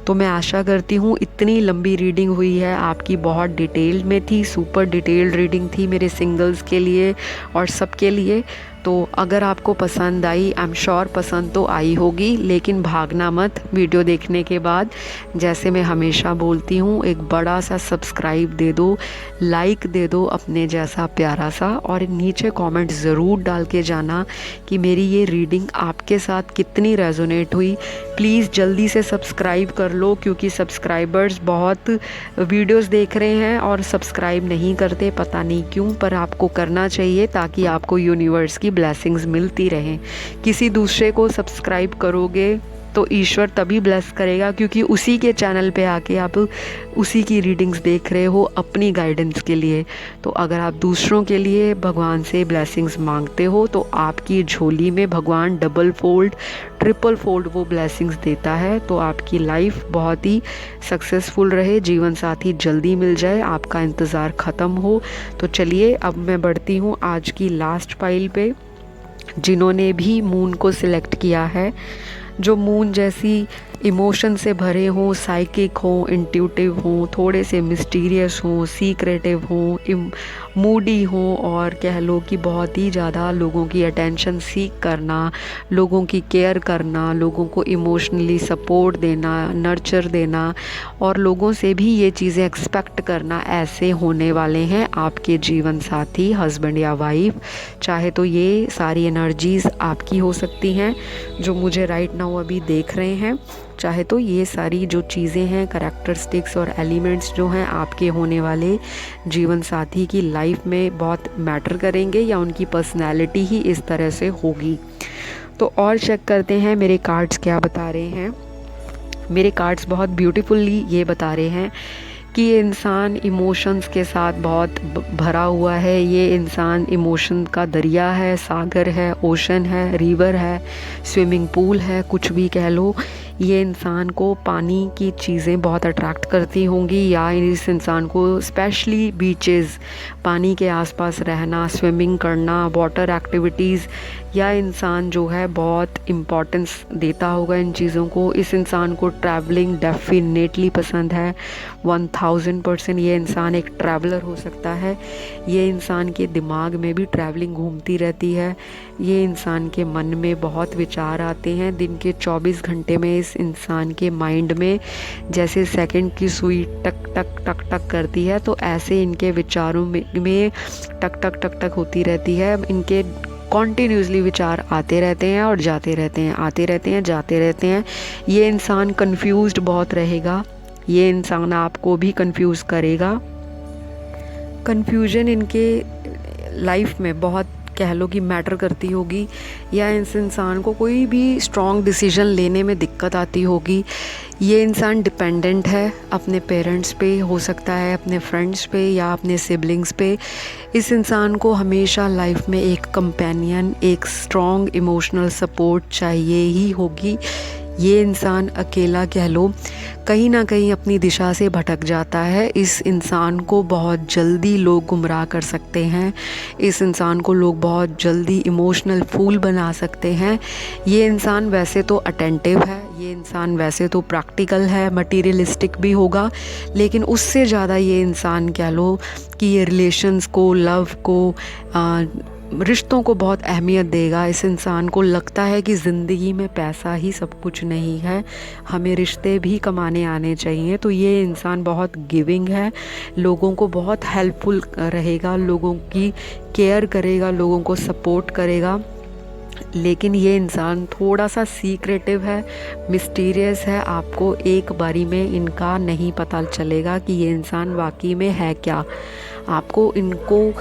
तो मैं आशा करती हूँ इतनी लंबी रीडिंग हुई है आपकी, बहुत डिटेल में थी, सुपर डिटेल्ड रीडिंग थी मेरे सिंगल्स के लिए और सबके लिए। तो अगर आपको पसंद आई, आई एम श्योर पसंद तो आई होगी, लेकिन भागना मत वीडियो देखने के बाद। जैसे मैं हमेशा बोलती हूँ, एक बड़ा सा सब्सक्राइब दे दो, लाइक दे दो अपने जैसा प्यारा सा, और नीचे कमेंट ज़रूर डाल के जाना कि मेरी ये रीडिंग आपके साथ कितनी रेजोनेट हुई। प्लीज़ जल्दी से सब्सक्राइब कर लो, क्योंकि सब्सक्राइबर्स बहुत वीडियोस देख रहे हैं और सब्सक्राइब नहीं करते, पता नहीं क्यों, पर आपको करना चाहिए ताकि आपको यूनिवर्स की ब्लेसिंग्स मिलती रहें। किसी दूसरे को सब्सक्राइब करोगे तो ईश्वर तभी ब्लेस करेगा, क्योंकि उसी के चैनल पे आके आप उसी की रीडिंग्स देख रहे हो अपनी गाइडेंस के लिए। तो अगर आप दूसरों के लिए भगवान से ब्लेसिंग्स मांगते हो तो आपकी झोली में भगवान डबल फोल्ड, ट्रिपल फोल्ड वो ब्लेसिंग्स देता है। तो आपकी लाइफ बहुत ही सक्सेसफुल रहे, जीवन साथी जल्दी मिल जाए, आपका इंतज़ार ख़त्म हो। तो चलिए, अब मैं बढ़ती हूँ आज की लास्ट फाइल पे। जिन्होंने भी मून को सिलेक्ट किया है, जो मून जैसी इमोशन से भरे हों, साइकिक हों, इंट्यूटिव हों, थोड़े से मिस्टीरियस हों, सीक्रेटिव हों, मूडी हों, और कह लो कि बहुत ही ज़्यादा लोगों की अटेंशन सीख करना, लोगों की केयर करना, लोगों को इमोशनली सपोर्ट देना, नर्चर देना, और लोगों से भी ये चीज़ें एक्सपेक्ट करना, ऐसे होने वाले हैं आपके जीवन साथी, हस्बैंड या वाइफ। चाहे तो ये सारी एनर्जीज़ आपकी हो सकती हैं जो मुझे राइट नाउ अभी देख रहे हैं, चाहे तो ये सारी जो चीज़ें हैं, करैक्टरिस्टिक्स और एलिमेंट्स जो हैं आपके होने वाले जीवन साथी की लाइफ में बहुत मैटर करेंगे, या उनकी पर्सनैलिटी ही इस तरह से होगी। तो और चेक करते हैं मेरे कार्ड्स क्या बता रहे हैं। मेरे कार्ड्स बहुत ब्यूटीफुली ये बता रहे हैं कि ये इंसान इमोशंस के साथ बहुत भरा हुआ है। ये इंसान इमोशन का दरिया है, सागर है, ओशन है, रिवर है, स्विमिंग पूल है, कुछ भी कह लो। ये इंसान को पानी की चीज़ें बहुत अट्रैक्ट करती होंगी, या इस इंसान को स्पेशली बीचेस, पानी के आसपास रहना, स्विमिंग करना, वाटर एक्टिविटीज़, या इंसान जो है बहुत इम्पोर्टेंस देता होगा इन चीज़ों को। इस इंसान को ट्रैवलिंग डेफिनेटली पसंद है, 1000% ये इंसान एक ट्रैवलर हो सकता है। ये इंसान के दिमाग में भी ट्रैवलिंग घूमती रहती है। ये इंसान के मन में बहुत विचार आते हैं। दिन के 24 घंटे में इस इंसान के माइंड में जैसे सेकंड की सुई टक टक टक टक करती है, तो ऐसे इनके विचारों में टक टक टक टक होती रहती है। इनके कॉन्टीन्यूसली विचार आते रहते हैं और जाते रहते हैं, आते रहते हैं, जाते रहते हैं। ये इंसान कंफ्यूज्ड बहुत रहेगा, ये इंसान आपको भी कंफ्यूज करेगा। कन्फ्यूजन इनके लाइफ में बहुत कह लो कि मैटर करती होगी, या इस इंसान को कोई भी स्ट्रॉन्ग डिसीजन लेने में दिक्कत आती होगी। ये इंसान डिपेंडेंट है अपने पेरेंट्स पे, हो सकता है अपने फ्रेंड्स पे या अपने सिबलिंग्स पे। इस इंसान को हमेशा लाइफ में एक कंपेनियन, एक स्ट्रॉन्ग इमोशनल सपोर्ट चाहिए ही होगी। ये इंसान अकेला कह लो कहीं ना कहीं अपनी दिशा से भटक जाता है। इस इंसान को बहुत जल्दी लोग गुमराह कर सकते हैं, इस इंसान को लोग बहुत जल्दी इमोशनल फूल बना सकते हैं। ये इंसान वैसे तो अटेंटिव है, ये इंसान वैसे तो प्रैक्टिकल है, मटीरियलिस्टिक भी होगा, लेकिन उससे ज़्यादा ये इंसान कह लो कि ये रिलेशंस को, लव को, रिश्तों को बहुत अहमियत देगा। इस इंसान को लगता है कि ज़िंदगी में पैसा ही सब कुछ नहीं है, हमें रिश्ते भी कमाने आने चाहिए। तो ये इंसान बहुत गिविंग है, लोगों को बहुत हेल्पफुल रहेगा, लोगों की केयर करेगा, लोगों को सपोर्ट करेगा। लेकिन ये इंसान थोड़ा सा सीक्रेटिव है, मिस्टीरियस है। आपको एक बारी में इनका नहीं पता चलेगा कि ये इंसान वाकई में है क्या। आपको इनको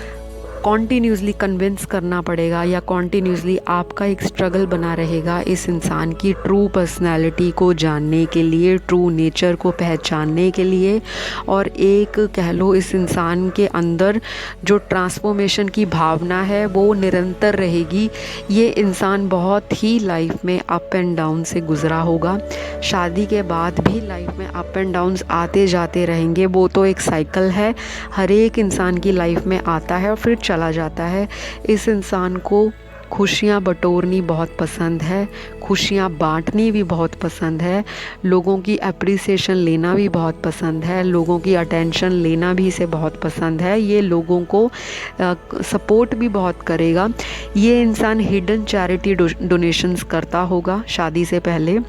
कॉन्टीन्यूसली कन्विंस करना पड़ेगा, या कॉन्टीन्यूसली आपका एक स्ट्रगल बना रहेगा इस इंसान की ट्रू पर्सनैलिटी को जानने के लिए, ट्रू नेचर को पहचानने के लिए। और एक कह लो इस इंसान के अंदर जो ट्रांसफॉर्मेशन की भावना है वो निरंतर रहेगी। ये इंसान बहुत ही लाइफ में अप एंड डाउन से गुज़रा होगा, शादी के बाद भी लाइफ में अप एंड डाउन्स आते जाते रहेंगे। वो तो एक साइकिल है, हर एक इंसान की लाइफ में आता है और फिर चला जाता है। इस इंसान को खुशियाँ बटोरनी बहुत पसंद है, खुशियाँ बांटनी भी बहुत पसंद है, लोगों की अप्रिसिएशन लेना भी बहुत पसंद है, लोगों की अटेंशन लेना भी इसे बहुत पसंद है। ये लोगों को सपोर्ट भी बहुत करेगा। ये इंसान हिडन चैरिटी डोनेशंस करता होगा शादी से पहले।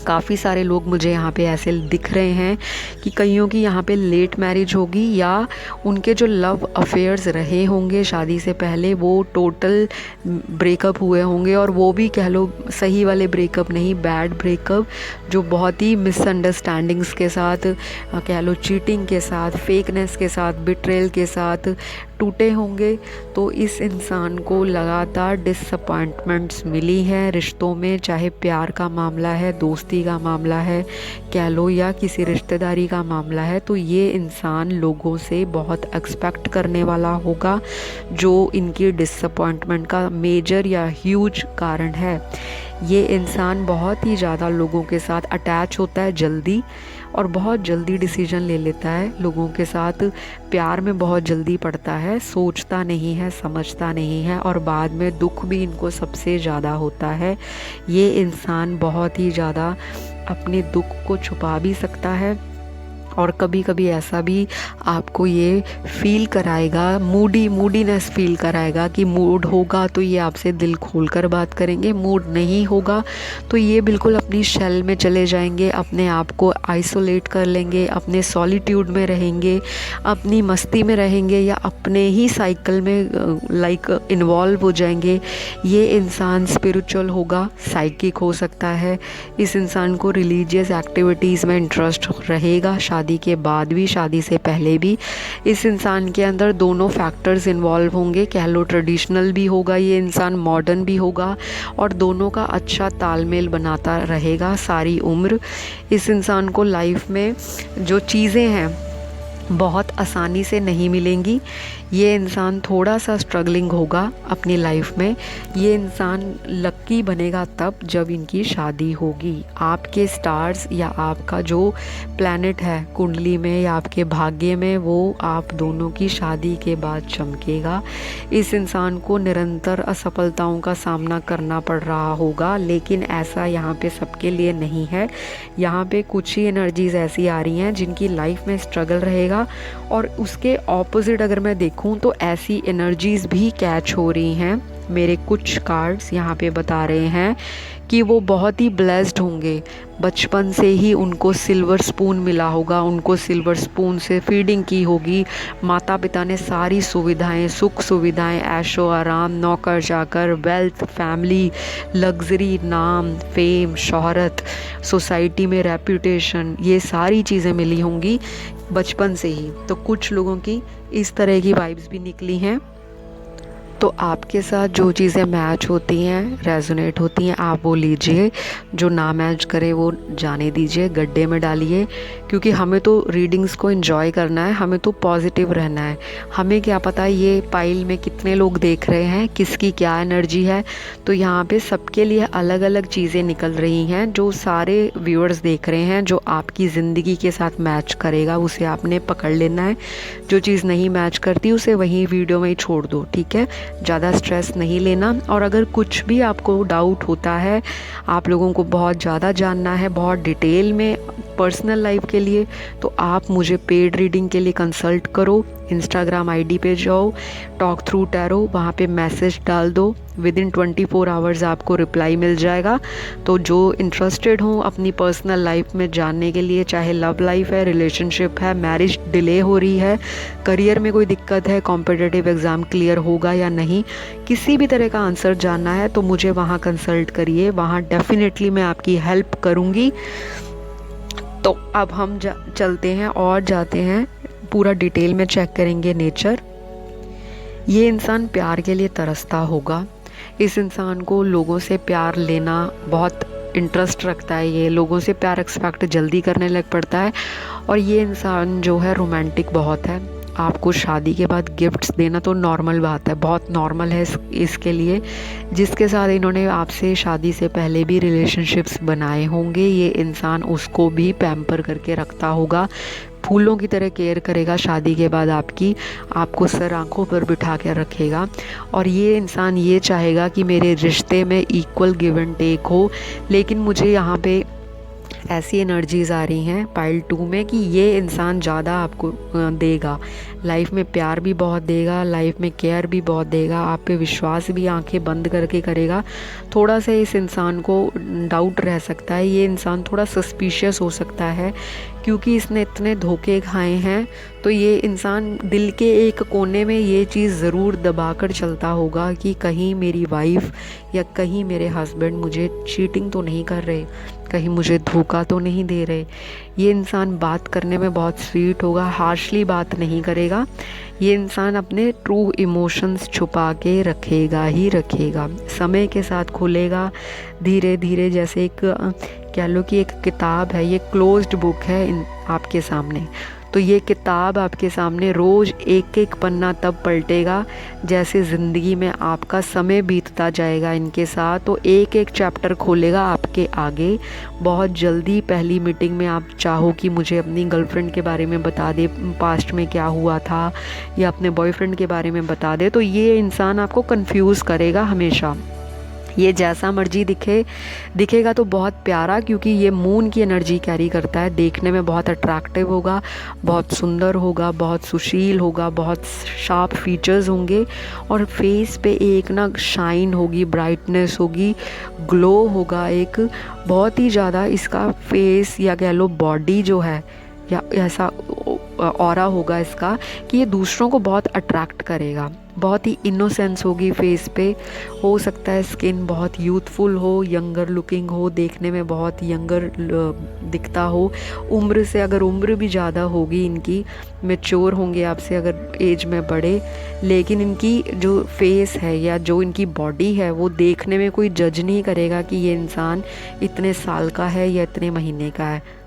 काफ़ी सारे लोग मुझे यहाँ पे ऐसे दिख रहे हैं कि कईयों की यहाँ पे लेट मैरिज होगी, या उनके जो लव अफेयर्स रहे होंगे शादी से पहले वो टोटल ब्रेकअप हुए होंगे, और वो भी कह लो सही वाले ब्रेकअप नहीं, बैड ब्रेकअप, जो बहुत ही मिसअंडरस्टैंडिंग्स के साथ, कह लो चीटिंग के साथ, फेकनेस के साथ, बिट्रेल के साथ टूटे होंगे। तो इस इंसान को लगातार डिसअपॉइंटमेंट्स मिली हैं रिश्तों में, चाहे प्यार का मामला है, दोस्ती का मामला है कह लो, या किसी रिश्तेदारी का मामला है। तो ये इंसान लोगों से बहुत एक्सपेक्ट करने वाला होगा, जो इनकी डिसअपॉइंटमेंट का मेजर या ह्यूज कारण है। ये इंसान बहुत ही ज़्यादा लोगों के साथ अटैच होता है जल्दी, और बहुत जल्दी डिसीजन ले लेता है, लोगों के साथ प्यार में बहुत जल्दी पड़ता है, सोचता नहीं है, समझता नहीं है, और बाद में दुख भी इनको सबसे ज़्यादा होता है। ये इंसान बहुत ही ज़्यादा अपने दुख को छुपा भी सकता है, और कभी कभी ऐसा भी आपको ये फील कराएगा, मूडीनेस फील कराएगा कि मूड होगा तो ये आपसे दिल खोलकर बात करेंगे, मूड नहीं होगा तो ये बिल्कुल अपनी शेल में चले जाएंगे, अपने आप को आइसोलेट कर लेंगे, अपने सॉलिट्यूड में रहेंगे, अपनी मस्ती में रहेंगे, या अपने ही साइकिल में लाइक इन्वॉल्व हो जाएंगे। ये इंसान स्पिरिचुअल होगा, साइकिक हो सकता है, इस इंसान को रिलीजियस एक्टिविटीज़ में इंटरेस्ट रहेगा, शादी के बाद भी, शादी से पहले भी। इस इंसान के अंदर दोनों फैक्टर्स इन्वॉल्व होंगे, कह लो ट्रेडिशनल भी होगा ये इंसान, मॉडर्न भी होगा, और दोनों का अच्छा तालमेल बनाता रहेगा सारी उम्र। इस इंसान को लाइफ में जो चीज़ें हैं बहुत आसानी से नहीं मिलेंगी। ये इंसान थोड़ा सा स्ट्रगलिंग होगा अपनी लाइफ में। ये इंसान लक्की बनेगा तब जब इनकी शादी होगी। आपके स्टार्स या आपका जो प्लैनेट है कुंडली में या आपके भाग्य में, वो आप दोनों की शादी के बाद चमकेगा। इस इंसान को निरंतर असफलताओं का सामना करना पड़ रहा होगा, लेकिन ऐसा यहाँ पे सबके लिए नहीं है। यहाँ पे कुछ ही एनर्जीज ऐसी आ रही हैं जिनकी लाइफ में स्ट्रगल रहेगा, और उसके ऑपोजिट अगर मैं देखूं तो ऐसी एनर्जीज भी कैच हो रही हैं। मेरे कुछ कार्ड्स यहाँ पे बता रहे हैं कि वो बहुत ही ब्लेस्ड होंगे। बचपन से ही उनको सिल्वर स्पून मिला होगा, उनको सिल्वर स्पून से फीडिंग की होगी। माता पिता ने सारी सुविधाएं, सुख सुविधाएं, ऐशो आराम, नौकर चाकर, वेल्थ, फैमिली, लग्जरी, नाम, फेम, शोहरत, सोसाइटी में रेप्यूटेशन, ये सारी चीज़ें मिली होंगी बचपन से ही। तो कुछ लोगों की इस तरह की वाइब्स भी निकली हैं। तो आपके साथ जो चीज़ें मैच होती हैं, रेजोनेट होती हैं, आप वो लीजिए। जो ना मैच करे वो जाने दीजिए, गड्ढे में डालिए। क्योंकि हमें तो रीडिंग्स को एंजॉय करना है, हमें तो पॉजिटिव रहना है। हमें क्या पता ये पाइल में कितने लोग देख रहे हैं, किसकी क्या एनर्जी है। तो यहाँ पे सबके लिए अलग अलग चीज़ें निकल रही हैं। जो सारे व्यूअर्स देख रहे हैं, जो आपकी ज़िंदगी के साथ मैच करेगा उसे आपने पकड़ लेना है। जो चीज़ नहीं मैच करती उसे वहीं वीडियो में ही छोड़ दो, ठीक है। ज़्यादा स्ट्रेस नहीं लेना। और अगर कुछ भी आपको डाउट होता है, आप लोगों को बहुत ज़्यादा जानना है, बहुत डिटेल में पर्सनल लाइफ के लिए, तो आप मुझे पेड रीडिंग के लिए कंसल्ट करो। इंस्टाग्राम आईडी पे जाओ, टॉक थ्रू टैरो, वहाँ पे मैसेज डाल दो। विदिन 24 आवर्स आपको रिप्लाई मिल जाएगा। तो जो इंटरेस्टेड हो अपनी पर्सनल लाइफ में जानने के लिए, चाहे लव लाइफ है, रिलेशनशिप है, मैरिज डिले हो रही है, करियर में कोई दिक्कत है, कॉम्पिटिटिव एग्ज़ाम क्लियर होगा या नहीं, किसी भी तरह का आंसर जानना है तो मुझे वहाँ कंसल्ट करिए। वहाँ डेफिनेटली मैं आपकी हेल्प करूँगी। तो अब हम चलते हैं और जाते हैं, पूरा डिटेल में चेक करेंगे नेचर। ये इंसान प्यार के लिए तरसता होगा। इस इंसान को लोगों से प्यार लेना बहुत इंटरेस्ट रखता है। ये लोगों से प्यार एक्सपेक्ट जल्दी करने लग पड़ता है। और ये इंसान जो है रोमांटिक बहुत है। आपको शादी के बाद गिफ्ट्स देना तो नॉर्मल बात है, बहुत नॉर्मल है इसके लिए। जिसके साथ इन्होंने आपसे शादी से पहले भी रिलेशनशिप्स बनाए होंगे, ये इंसान उसको भी पैम्पर करके रखता होगा, फूलों की तरह केयर करेगा। शादी के बाद आपको सर आंखों पर बिठा कर रखेगा। और ये इंसान ये चाहेगा कि मेरे रिश्ते में इक्वल गिव एंड टेक हो। लेकिन मुझे यहाँ पे ऐसी एनर्जीज़ आ रही हैं पाइल 2 में कि ये इंसान ज़्यादा आपको देगा, लाइफ में प्यार भी बहुत देगा, लाइफ में केयर भी बहुत देगा, आप पे विश्वास भी आंखें बंद करके करेगा। थोड़ा सा इस इंसान को डाउट रह सकता है, ये इंसान थोड़ा सस्पिशियस हो सकता है क्योंकि इसने इतने धोखे खाए हैं। तो ये इंसान दिल के एक कोने में ये चीज़ ज़रूर दबा कर चलता होगा कि कहीं मेरी वाइफ या कहीं मेरे हस्बैंड मुझे चीटिंग तो नहीं कर रहे, कहीं मुझे धोखा तो नहीं दे रहे। ये इंसान बात करने में बहुत स्वीट होगा, हार्शली बात नहीं करेगा। ये इंसान अपने ट्रू इमोशंस छुपा के रखेगा ही रखेगा, समय के साथ खुलेगा धीरे धीरे। जैसे एक कह लो कि एक किताब है, ये क्लोज्ड बुक है आपके सामने। तो ये किताब आपके सामने रोज़ एक एक पन्ना तब पलटेगा जैसे ज़िंदगी में आपका समय बीतता जाएगा इनके साथ। तो एक एक चैप्टर खोलेगा आपके आगे। बहुत जल्दी पहली मीटिंग में आप चाहो कि मुझे अपनी गर्लफ्रेंड के बारे में बता दे, पास्ट में क्या हुआ था, या अपने बॉयफ्रेंड के बारे में बता दे, तो ये इंसान आपको कंफ्यूज करेगा हमेशा। ये जैसा मर्जी दिखेगा तो बहुत प्यारा, क्योंकि ये मून की एनर्जी कैरी करता है। देखने में बहुत अट्रैक्टिव होगा, बहुत सुंदर होगा, बहुत सुशील होगा, बहुत शार्प फीचर्स होंगे और फेस पे एक ना शाइन होगी, ब्राइटनेस होगी, ग्लो होगा। एक बहुत ही ज़्यादा इसका फेस या कह लो बॉडी जो है या ऐसा ऑरा होगा इसका कि ये दूसरों को बहुत अट्रैक्ट करेगा। बहुत ही इनोसेंस होगी फेस पे। हो सकता है स्किन बहुत यूथफुल हो, यंगर लुकिंग हो, देखने में बहुत यंगर दिखता हो। उम्र से अगर उम्र भी ज़्यादा होगी इनकी, मैच्योर होंगे आपसे अगर एज में बड़े, लेकिन इनकी जो फेस है या जो इनकी बॉडी है वो देखने में कोई जज नहीं करेगा कि ये इंसान इतने साल का है या इतने महीने का है।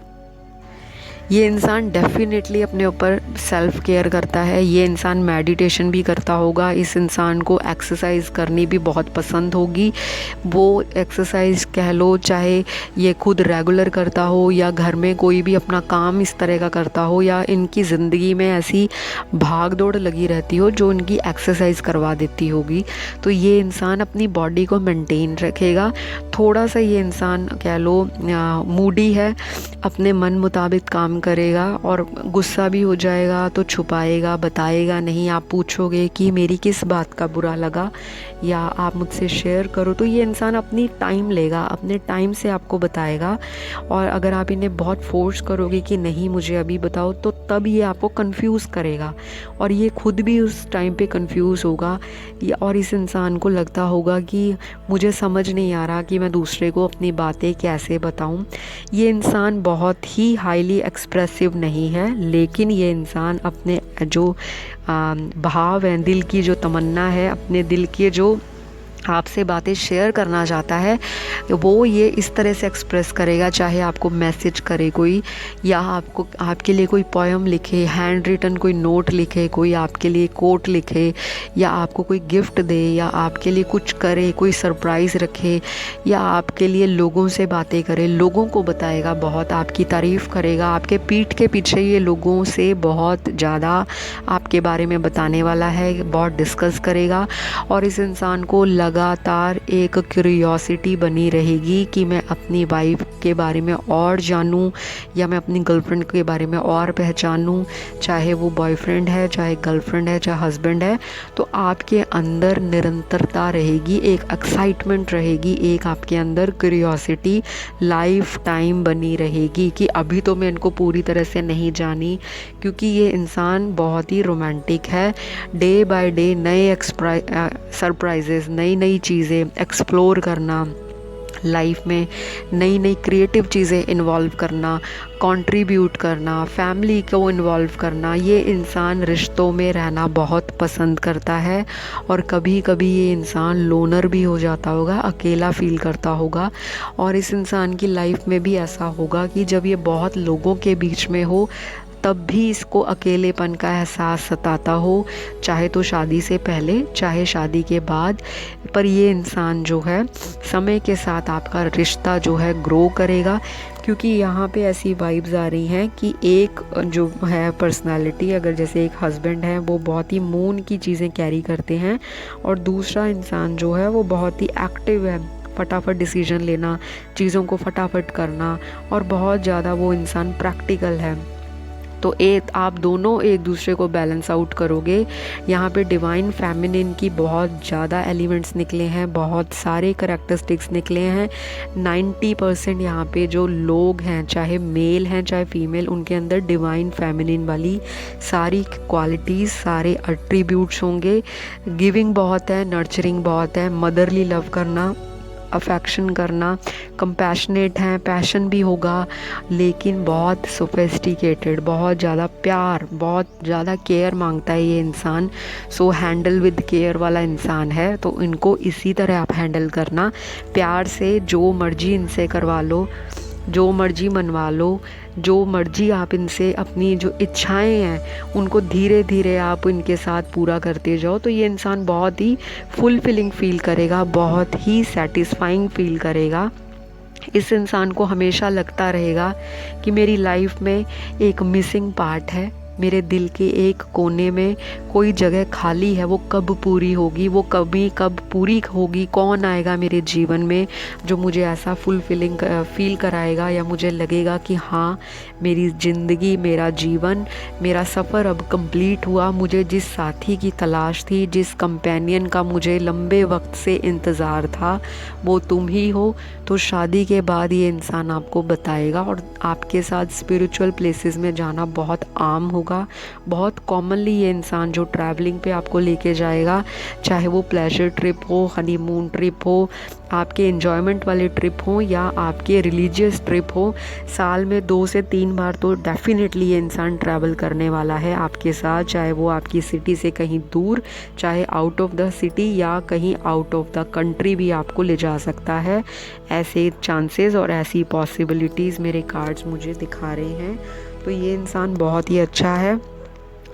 ये इंसान डेफिनेटली अपने ऊपर सेल्फ केयर करता है। ये इंसान मेडिटेशन भी करता होगा। इस इंसान को एक्सरसाइज करनी भी बहुत पसंद होगी। वो एक्सरसाइज कह लो चाहे ये खुद रेगुलर करता हो या घर में कोई भी अपना काम इस तरह का करता हो, या इनकी ज़िंदगी में ऐसी भाग दौड़ लगी रहती हो जो इनकी एक्सरसाइज करवा देती होगी। तो ये इंसान अपनी बॉडी को मेंटेन रखेगा। थोड़ा सा ये इंसान कह लो मूडी है, अपने मन मुताबिक काम काम करेगा और गुस्सा भी हो जाएगा तो छुपाएगा, बताएगा नहीं। आप पूछोगे कि मेरी किस बात का बुरा लगा या आप मुझसे शेयर करो, तो ये इंसान अपनी टाइम लेगा, अपने टाइम से आपको बताएगा। और अगर आप इन्हें बहुत फोर्स करोगे कि नहीं मुझे अभी बताओ, तो तब ये आपको कंफ्यूज करेगा और ये खुद भी उस टाइम पे कंफ्यूज होगा। और इस इंसान को लगता होगा कि मुझे समझ नहीं आ रहा कि मैं दूसरे को अपनी बातें कैसे बताऊं। ये इंसान बहुत ही हाईली एक्सप्रेसिव नहीं है, लेकिन ये इंसान अपने जो भाव हैं, दिल की जो तमन्ना है, अपने दिल के जो आपसे बातें शेयर करना चाहता है, वो ये इस तरह से एक्सप्रेस करेगा। चाहे आपको मैसेज करे कोई, या आपको आपके लिए कोई पोएम लिखे, हैंड रिटन कोई नोट लिखे, कोई आपके लिए कोट लिखे, या आपको कोई गिफ्ट दे, या आपके लिए कुछ करे, कोई सरप्राइज़ रखे, या आपके लिए लोगों से बातें करे, लोगों को बताएगा, बहुत आपकी तारीफ़ करेगा। आपके पीठ के पीछे ये लोगों से बहुत ज़्यादा आपके बारे में बताने वाला है, बहुत डिस्कस करेगा। और इस इंसान को लगातार एक क्यूरियोसिटी बनी रहेगी कि मैं अपनी वाइफ के बारे में और जानूं, या मैं अपनी गर्लफ्रेंड के बारे में और पहचानूं। चाहे वो बॉयफ्रेंड है, चाहे गर्लफ्रेंड है, चाहे हस्बैंड है, तो आपके अंदर निरंतरता रहेगी, एक एक्साइटमेंट रहेगी, एक आपके अंदर क्यूरियोसिटी लाइफ टाइम बनी रहेगी कि अभी तो मैं इनको पूरी तरह से नहीं जानी। क्योंकि ये इंसान बहुत ही रोमांटिक है। डे बाय डे नए सरप्राइजेस, नई नई चीज़ें एक्सप्लोर करना, लाइफ में नई नई क्रिएटिव चीज़ें इन्वॉल्व करना, कंट्रीब्यूट करना, फैमिली को इन्वॉल्व करना, ये इंसान रिश्तों में रहना बहुत पसंद करता है। और कभी कभी ये इंसान लोनर भी हो जाता होगा, अकेला फील करता होगा। और इस इंसान की लाइफ में भी ऐसा होगा कि जब ये बहुत लोगों के बीच में हो, तब भी इसको अकेलेपन का एहसास सताता हो, चाहे तो शादी से पहले, चाहे शादी के बाद। पर ये इंसान जो है, समय के साथ आपका रिश्ता जो है ग्रो करेगा। क्योंकि यहाँ पे ऐसी वाइब्स आ रही हैं कि एक जो है पर्सनालिटी, अगर जैसे एक हस्बैंड है वो बहुत ही मून की चीज़ें कैरी करते हैं, और दूसरा इंसान जो है वो बहुत ही एक्टिव है, फटाफट डिसीजन लेना, चीज़ों को फटाफट करना, और बहुत ज़्यादा वो इंसान प्रैक्टिकल है। तो आप दोनों एक दूसरे को बैलेंस आउट करोगे। यहाँ पे डिवाइन फेमिनिन की बहुत ज़्यादा एलिमेंट्स निकले हैं, बहुत सारे करैक्टरिस्टिक्स निकले हैं। 90% यहाँ पे जो लोग हैं, चाहे मेल हैं चाहे फीमेल, उनके अंदर डिवाइन फेमिनिन वाली सारी क्वालिटीज़, सारे एट्रीब्यूट्स होंगे। गिविंग बहुत है, नर्चरिंग बहुत है, मदरली लव करना, अफेक्शन करना, कंपैशनेट हैं, पैशन भी होगा, लेकिन बहुत सोफिस्टिकेटेड, बहुत ज़्यादा प्यार, बहुत ज़्यादा केयर मांगता है ये इंसान। सो हैंडल विद केयर वाला इंसान है। तो इनको इसी तरह आप हैंडल करना, प्यार से जो मर्जी इनसे करवा लो, जो मर्जी मनवा लो, जो मर्जी आप इनसे अपनी जो इच्छाएं हैं उनको धीरे धीरे आप इनके साथ पूरा करते जाओ। तो ये इंसान बहुत ही फुलफिलिंग फील करेगा, बहुत ही सेटिस्फाइंग फील करेगा। इस इंसान को हमेशा लगता रहेगा कि मेरी लाइफ में एक मिसिंग पार्ट है, मेरे दिल के एक कोने में कोई जगह खाली है, वो कब पूरी होगी, वो कब पूरी होगी, कौन आएगा मेरे जीवन में जो मुझे ऐसा फुलफिलिंग फील कराएगा, या मुझे लगेगा कि हाँ मेरी ज़िंदगी, मेरा जीवन, मेरा सफ़र अब कंप्लीट हुआ। मुझे जिस साथी की तलाश थी, जिस कंपेनियन का मुझे लंबे वक्त से इंतज़ार था, वो तुम ही हो। तो शादी के बाद ये इंसान आपको बताएगा, और आपके साथ स्पिरिचुअल प्लेसेस में जाना बहुत आम होगा। बहुत कॉमनली ये इंसान जो ट्रैवलिंग पे आपको लेके जाएगा, चाहे वो प्लेजर ट्रिप हो, हनीमून ट्रिप हो, आपके एंजॉयमेंट वाले ट्रिप हो, या आपके रिलीजियस ट्रिप हो, साल में 2 से 3 बार तो डेफिनेटली ये इंसान ट्रैवल करने वाला है आपके साथ। चाहे वो आपकी सिटी से कहीं दूर, चाहे आउट ऑफ द सिटी, या कहीं आउट ऑफ द कंट्री भी आपको ले जा सकता है। ऐसे चांसेस और ऐसी पॉसिबिलिटीज़ मेरे कार्ड्स मुझे दिखा रहे हैं। तो ये इंसान बहुत ही अच्छा है।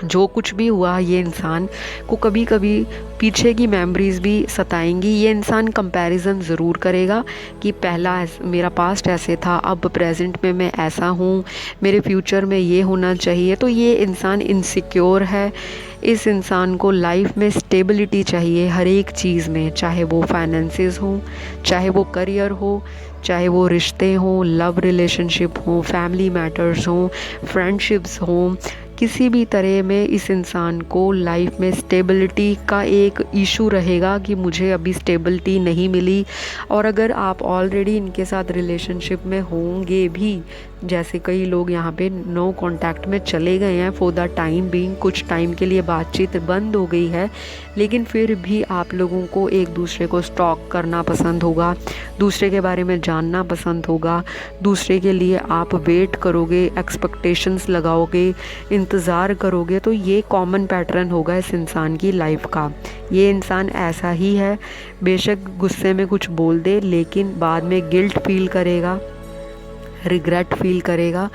जो कुछ भी हुआ ये इंसान को कभी कभी पीछे की मेमोरीज़ भी सताएंगी। ये इंसान कंपैरिजन ज़रूर करेगा कि पहला मेरा पास्ट ऐसे था, अब प्रेजेंट में मैं ऐसा हूँ, मेरे फ्यूचर में ये होना चाहिए। तो ये इंसान इनसिक्योर है। इस इंसान को लाइफ में स्टेबिलिटी चाहिए हर एक चीज़ में, चाहे वो फाइनेंसेस हो, चाहे वो करियर हो, चाहे वो रिश्ते हों, लव रिलेशनशिप हो, फैमिली मैटर्स हों, फ्रेंडशिप्स हों, किसी भी तरह में इस इंसान को लाइफ में स्टेबिलिटी का एक इशू रहेगा कि मुझे अभी स्टेबिलिटी नहीं मिली। और अगर आप ऑलरेडी इनके साथ रिलेशनशिप में होंगे भी, जैसे कई लोग यहाँ पे नो कांटेक्ट में चले गए हैं फॉर द टाइम बीइंग, कुछ टाइम के लिए बातचीत बंद हो गई है, लेकिन फिर भी आप लोगों को एक दूसरे को स्टॉक करना पसंद होगा, दूसरे के बारे में जानना पसंद होगा, दूसरे के लिए आप वेट करोगे, एक्सपेक्टेशंस लगाओगे, इंतज़ार करोगे। तो ये कॉमन पैटर्न होगा इस इंसान की लाइफ का। ये इंसान ऐसा ही है, बेशक गुस्से में कुछ बोल दे लेकिन बाद में गिल्ट फील करेगा, रिग्रेट फील करेगा।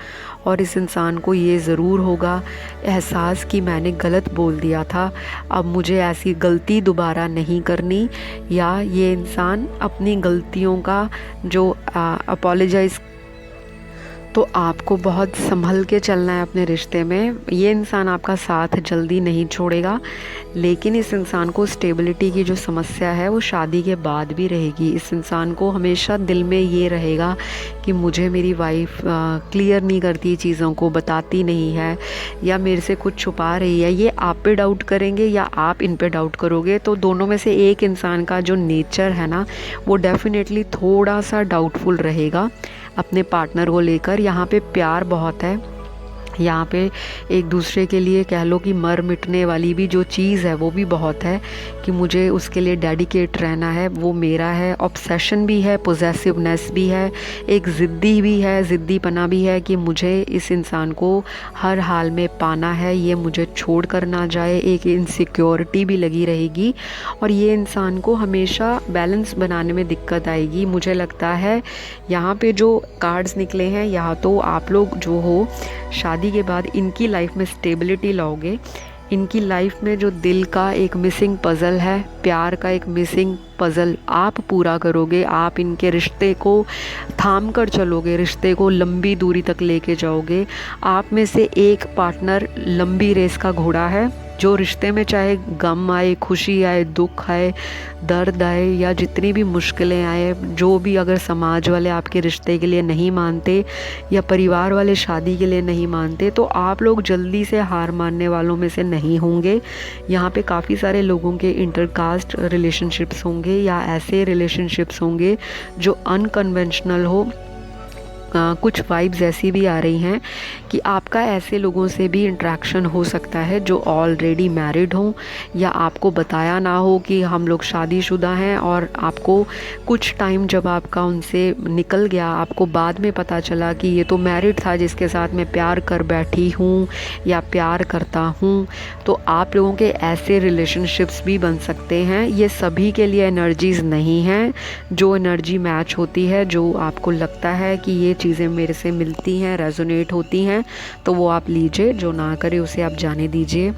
और इस इंसान को ये ज़रूर होगा एहसास कि मैंने गलत बोल दिया था, अब मुझे ऐसी गलती दोबारा नहीं करनी। या ये इंसान अपनी गलतियों का जो अपोलोजाइज़, तो आपको बहुत संभल के चलना है अपने रिश्ते में। ये इंसान आपका साथ जल्दी नहीं छोड़ेगा, लेकिन इस इंसान को स्टेबिलिटी की जो समस्या है वो शादी के बाद भी रहेगी। इस इंसान को हमेशा दिल में ये रहेगा कि मुझे मेरी वाइफ क्लियर नहीं करती, चीज़ों को बताती नहीं है, या मेरे से कुछ छुपा रही है। ये आप पे डाउट करेंगे या आप इन पे डाउट करोगे, तो दोनों में से एक इंसान का जो नेचर है ना, वो डेफिनेटली थोड़ा सा डाउटफुल रहेगा अपने पार्टनर को लेकर। यहाँ पे प्यार बहुत है, यहाँ पे एक दूसरे के लिए कह लो कि मर मिटने वाली भी जो चीज़ है वो भी बहुत है कि मुझे उसके लिए डेडिकेट रहना है, वो मेरा है। ऑब्सेशन भी है, पोजेसिवनेस भी है, एक ज़िद्दी भी है, ज़िद्दीपना भी है कि मुझे इस इंसान को हर हाल में पाना है, ये मुझे छोड़ कर ना जाए। एक इनसिक्योरिटी भी लगी रहेगी और ये इंसान को हमेशा बैलेंस बनाने में दिक्कत आएगी। मुझे लगता है यहाँ पे जो कार्ड्स निकले हैं, यहाँ तो आप लोग जो हो शादी के बाद इनकी लाइफ में स्टेबिलिटी लाओगे। इनकी लाइफ में जो दिल का एक मिसिंग पज़ल है, प्यार का एक मिसिंग पज़ल आप पूरा करोगे। आप इनके रिश्ते को थाम कर चलोगे, रिश्ते को लंबी दूरी तक लेके जाओगे। आप में से एक पार्टनर लंबी रेस का घोड़ा है, जो रिश्ते में चाहे गम आए, खुशी आए, दुख आए, दर्द आए या जितनी भी मुश्किलें आए, जो भी अगर समाज वाले आपके रिश्ते के लिए नहीं मानते या परिवार वाले शादी के लिए नहीं मानते, तो आप लोग जल्दी से हार मानने वालों में से नहीं होंगे। यहाँ पे काफ़ी सारे लोगों के इंटरकास्ट रिलेशनशिप्स होंगे या ऐसे रिलेशनशिप्स होंगे जो अनकन्वेंशनल हो। कुछ वाइब्स ऐसी भी आ रही हैं कि आपका ऐसे लोगों से भी इंटरेक्शन हो सकता है जो ऑलरेडी मैरिड हों, या आपको बताया ना हो कि हम लोग शादीशुदा हैं, और आपको कुछ टाइम जब आपका उनसे निकल गया, आपको बाद में पता चला कि ये तो मैरिड था जिसके साथ मैं प्यार कर बैठी हूँ या प्यार करता हूँ। तो आप लोगों के ऐसे रिलेशनशिप्स भी बन सकते हैं। ये सभी के लिए एनर्जीज़ नहीं हैं। जो एनर्जी मैच होती है, जो आपको लगता है कि ये चीज़ें मेरे से मिलती हैं, रेजोनेट होती हैं, तो वो आप लीजिए, जो ना करे उसे आप जाने दीजिए।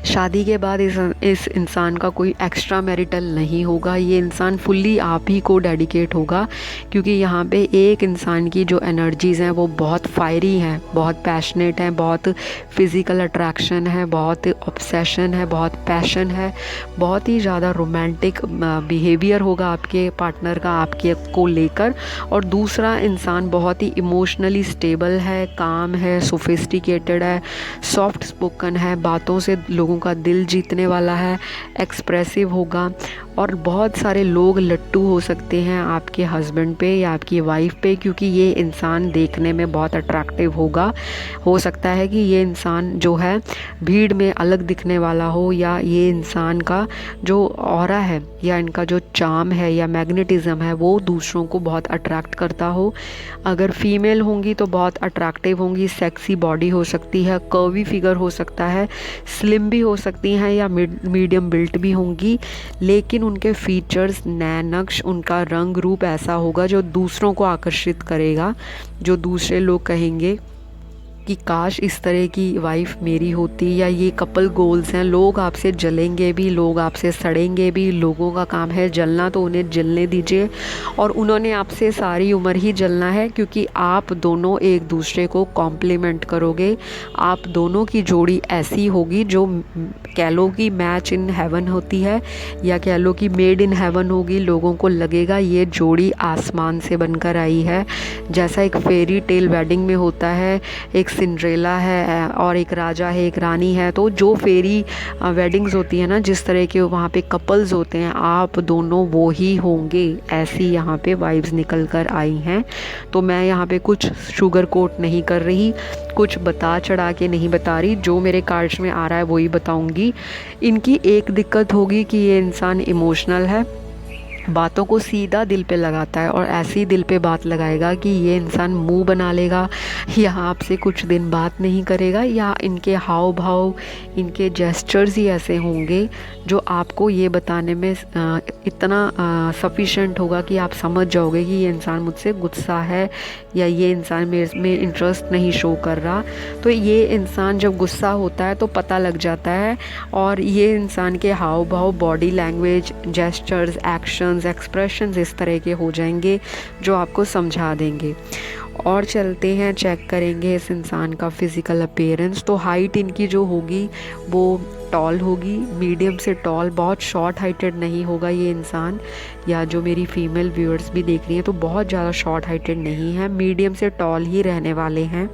शादी के बाद इस इंसान का कोई एक्स्ट्रा मैरिटल नहीं होगा। ये इंसान फुल्ली आप ही को डेडिकेट होगा, क्योंकि यहाँ पे एक इंसान की जो एनर्जीज़ हैं वो बहुत फायरी हैं, बहुत पैशनेट हैं, बहुत फिज़िकल अट्रैक्शन है, बहुत ऑब्सेशन है, बहुत पैशन है, बहुत ही ज़्यादा रोमांटिक बिहेवियर होगा आपके पार्टनर का आपके को लेकर। और दूसरा इंसान बहुत ही इमोशनली स्टेबल है, काम है, सोफिस्टिकेटेड है, सॉफ्ट स्पोकन है, बातों से लोगों का दिल जीतने वाला है, एक्सप्रेसिव होगा। और बहुत सारे लोग लट्टू हो सकते हैं आपके हस्बैंड पे या आपकी वाइफ पे, क्योंकि ये इंसान देखने में बहुत अट्रैक्टिव होगा। हो सकता है कि ये इंसान जो है भीड़ में अलग दिखने वाला हो, या ये इंसान का जो ऑरा है या इनका जो चार्म है या मैग्नेटिज्म है वो दूसरों को बहुत अट्रैक्ट करता हो। अगर फीमेल होंगी तो बहुत अट्रैक्टिव होंगी, सेक्सी बॉडी हो सकती है, कर्वी फिगर हो सकता है, स्लिम भी हो सकती हैं या मीडियम बिल्ट भी होंगी, लेकिन उनके फीचर्स, नैनक्श, उनका रंग रूप ऐसा होगा जो दूसरों को आकर्षित करेगा, जो दूसरे लोग कहेंगे कि काश इस तरह की वाइफ मेरी होती, या ये कपल गोल्स हैं। लोग आपसे जलेंगे भी, लोग आपसे सड़ेंगे भी, लोगों का काम है जलना, तो उन्हें जलने दीजिए। और उन्होंने आपसे सारी उम्र ही जलना है, क्योंकि आप दोनों एक दूसरे को कॉम्प्लीमेंट करोगे। आप दोनों की जोड़ी ऐसी होगी जो कह लो कि मैच इन हेवन होती है, या कह लो कि मेड इन हेवन होगी। लोगों को लगेगा ये जोड़ी आसमान से बनकर आई है। जैसा एक फेरी टेल वेडिंग में होता है, एक सिंड्रेला है और एक राजा है, एक रानी है। तो जो फेरी वेडिंग्स होती है ना, जिस तरह के वहाँ पे कपल्स होते हैं, आप दोनों वो ही होंगे। ऐसी यहाँ पे वाइब्स निकल कर आई हैं। तो मैं यहाँ पे कुछ शुगर कोट नहीं कर रही, कुछ बता चढ़ा के नहीं बता रही, जो मेरे कार्ड्स में आ रहा है वही बताऊँगी। इनकी एक दिक्कत होगी कि ये इंसान इमोशनल है, बातों को सीधा दिल पे लगाता है, और ऐसी दिल पे बात लगाएगा कि ये इंसान मुंह बना लेगा, या आपसे कुछ दिन बात नहीं करेगा, या इनके हाव भाव, इनके जेस्चर्स ही ऐसे होंगे जो आपको ये बताने में इतना सफिशेंट होगा कि आप समझ जाओगे कि ये इंसान मुझसे गुस्सा है, या ये इंसान मेरे में इंटरेस्ट नहीं शो कर रहा। तो ये इंसान जब गुस्सा होता है तो पता लग जाता है, और ये इंसान के हाव भाव, body language, gestures, actions, expressions इस तरह के हो जाएंगे जो आपको समझा देंगे। और चलते हैं, चेक करेंगे इस इंसान का फिज़िकल अपीयरेंस। तो हाइट इनकी जो होगी वो टॉल होगी, मीडियम से टॉल, बहुत शॉर्ट हाइटेड नहीं होगा ये इंसान। या जो मेरी फीमेल व्यूअर्स भी देख रही हैं तो बहुत ज़्यादा शॉर्ट हाइटेड नहीं है, मीडियम से टॉल ही रहने वाले हैं।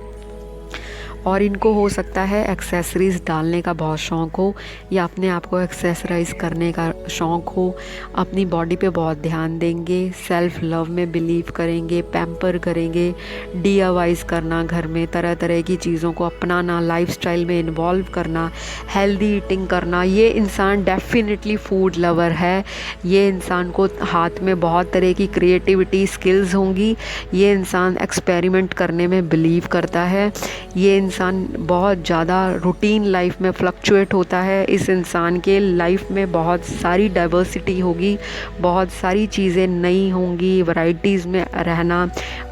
और इनको हो सकता है एक्सेसरीज़ डालने का बहुत शौक़ हो, या अपने आप को एक्सेसराइज करने का शौक़ हो। अपनी बॉडी पे बहुत ध्यान देंगे, सेल्फ़ लव में बिलीव करेंगे, पैम्पर करेंगे, DIYs करना, घर में तरह तरह की चीज़ों को अपनाना, लाइफस्टाइल में इन्वॉल्व करना, हेल्दी ईटिंग करना। ये इंसान डेफिनेटली फूड लवर है। ये इंसान को हाथ में बहुत तरह की क्रिएटिविटी स्किल्स होंगी। ये इंसान एक्सपेरिमेंट करने में बिलीव करता है। ये इंसान बहुत ज़्यादा रूटीन लाइफ में फ्लक्चुएट होता है। इस इंसान के लाइफ में बहुत सारी डाइवर्सिटी होगी, बहुत सारी चीज़ें नई होंगी, वैराइटीज़ में रहना,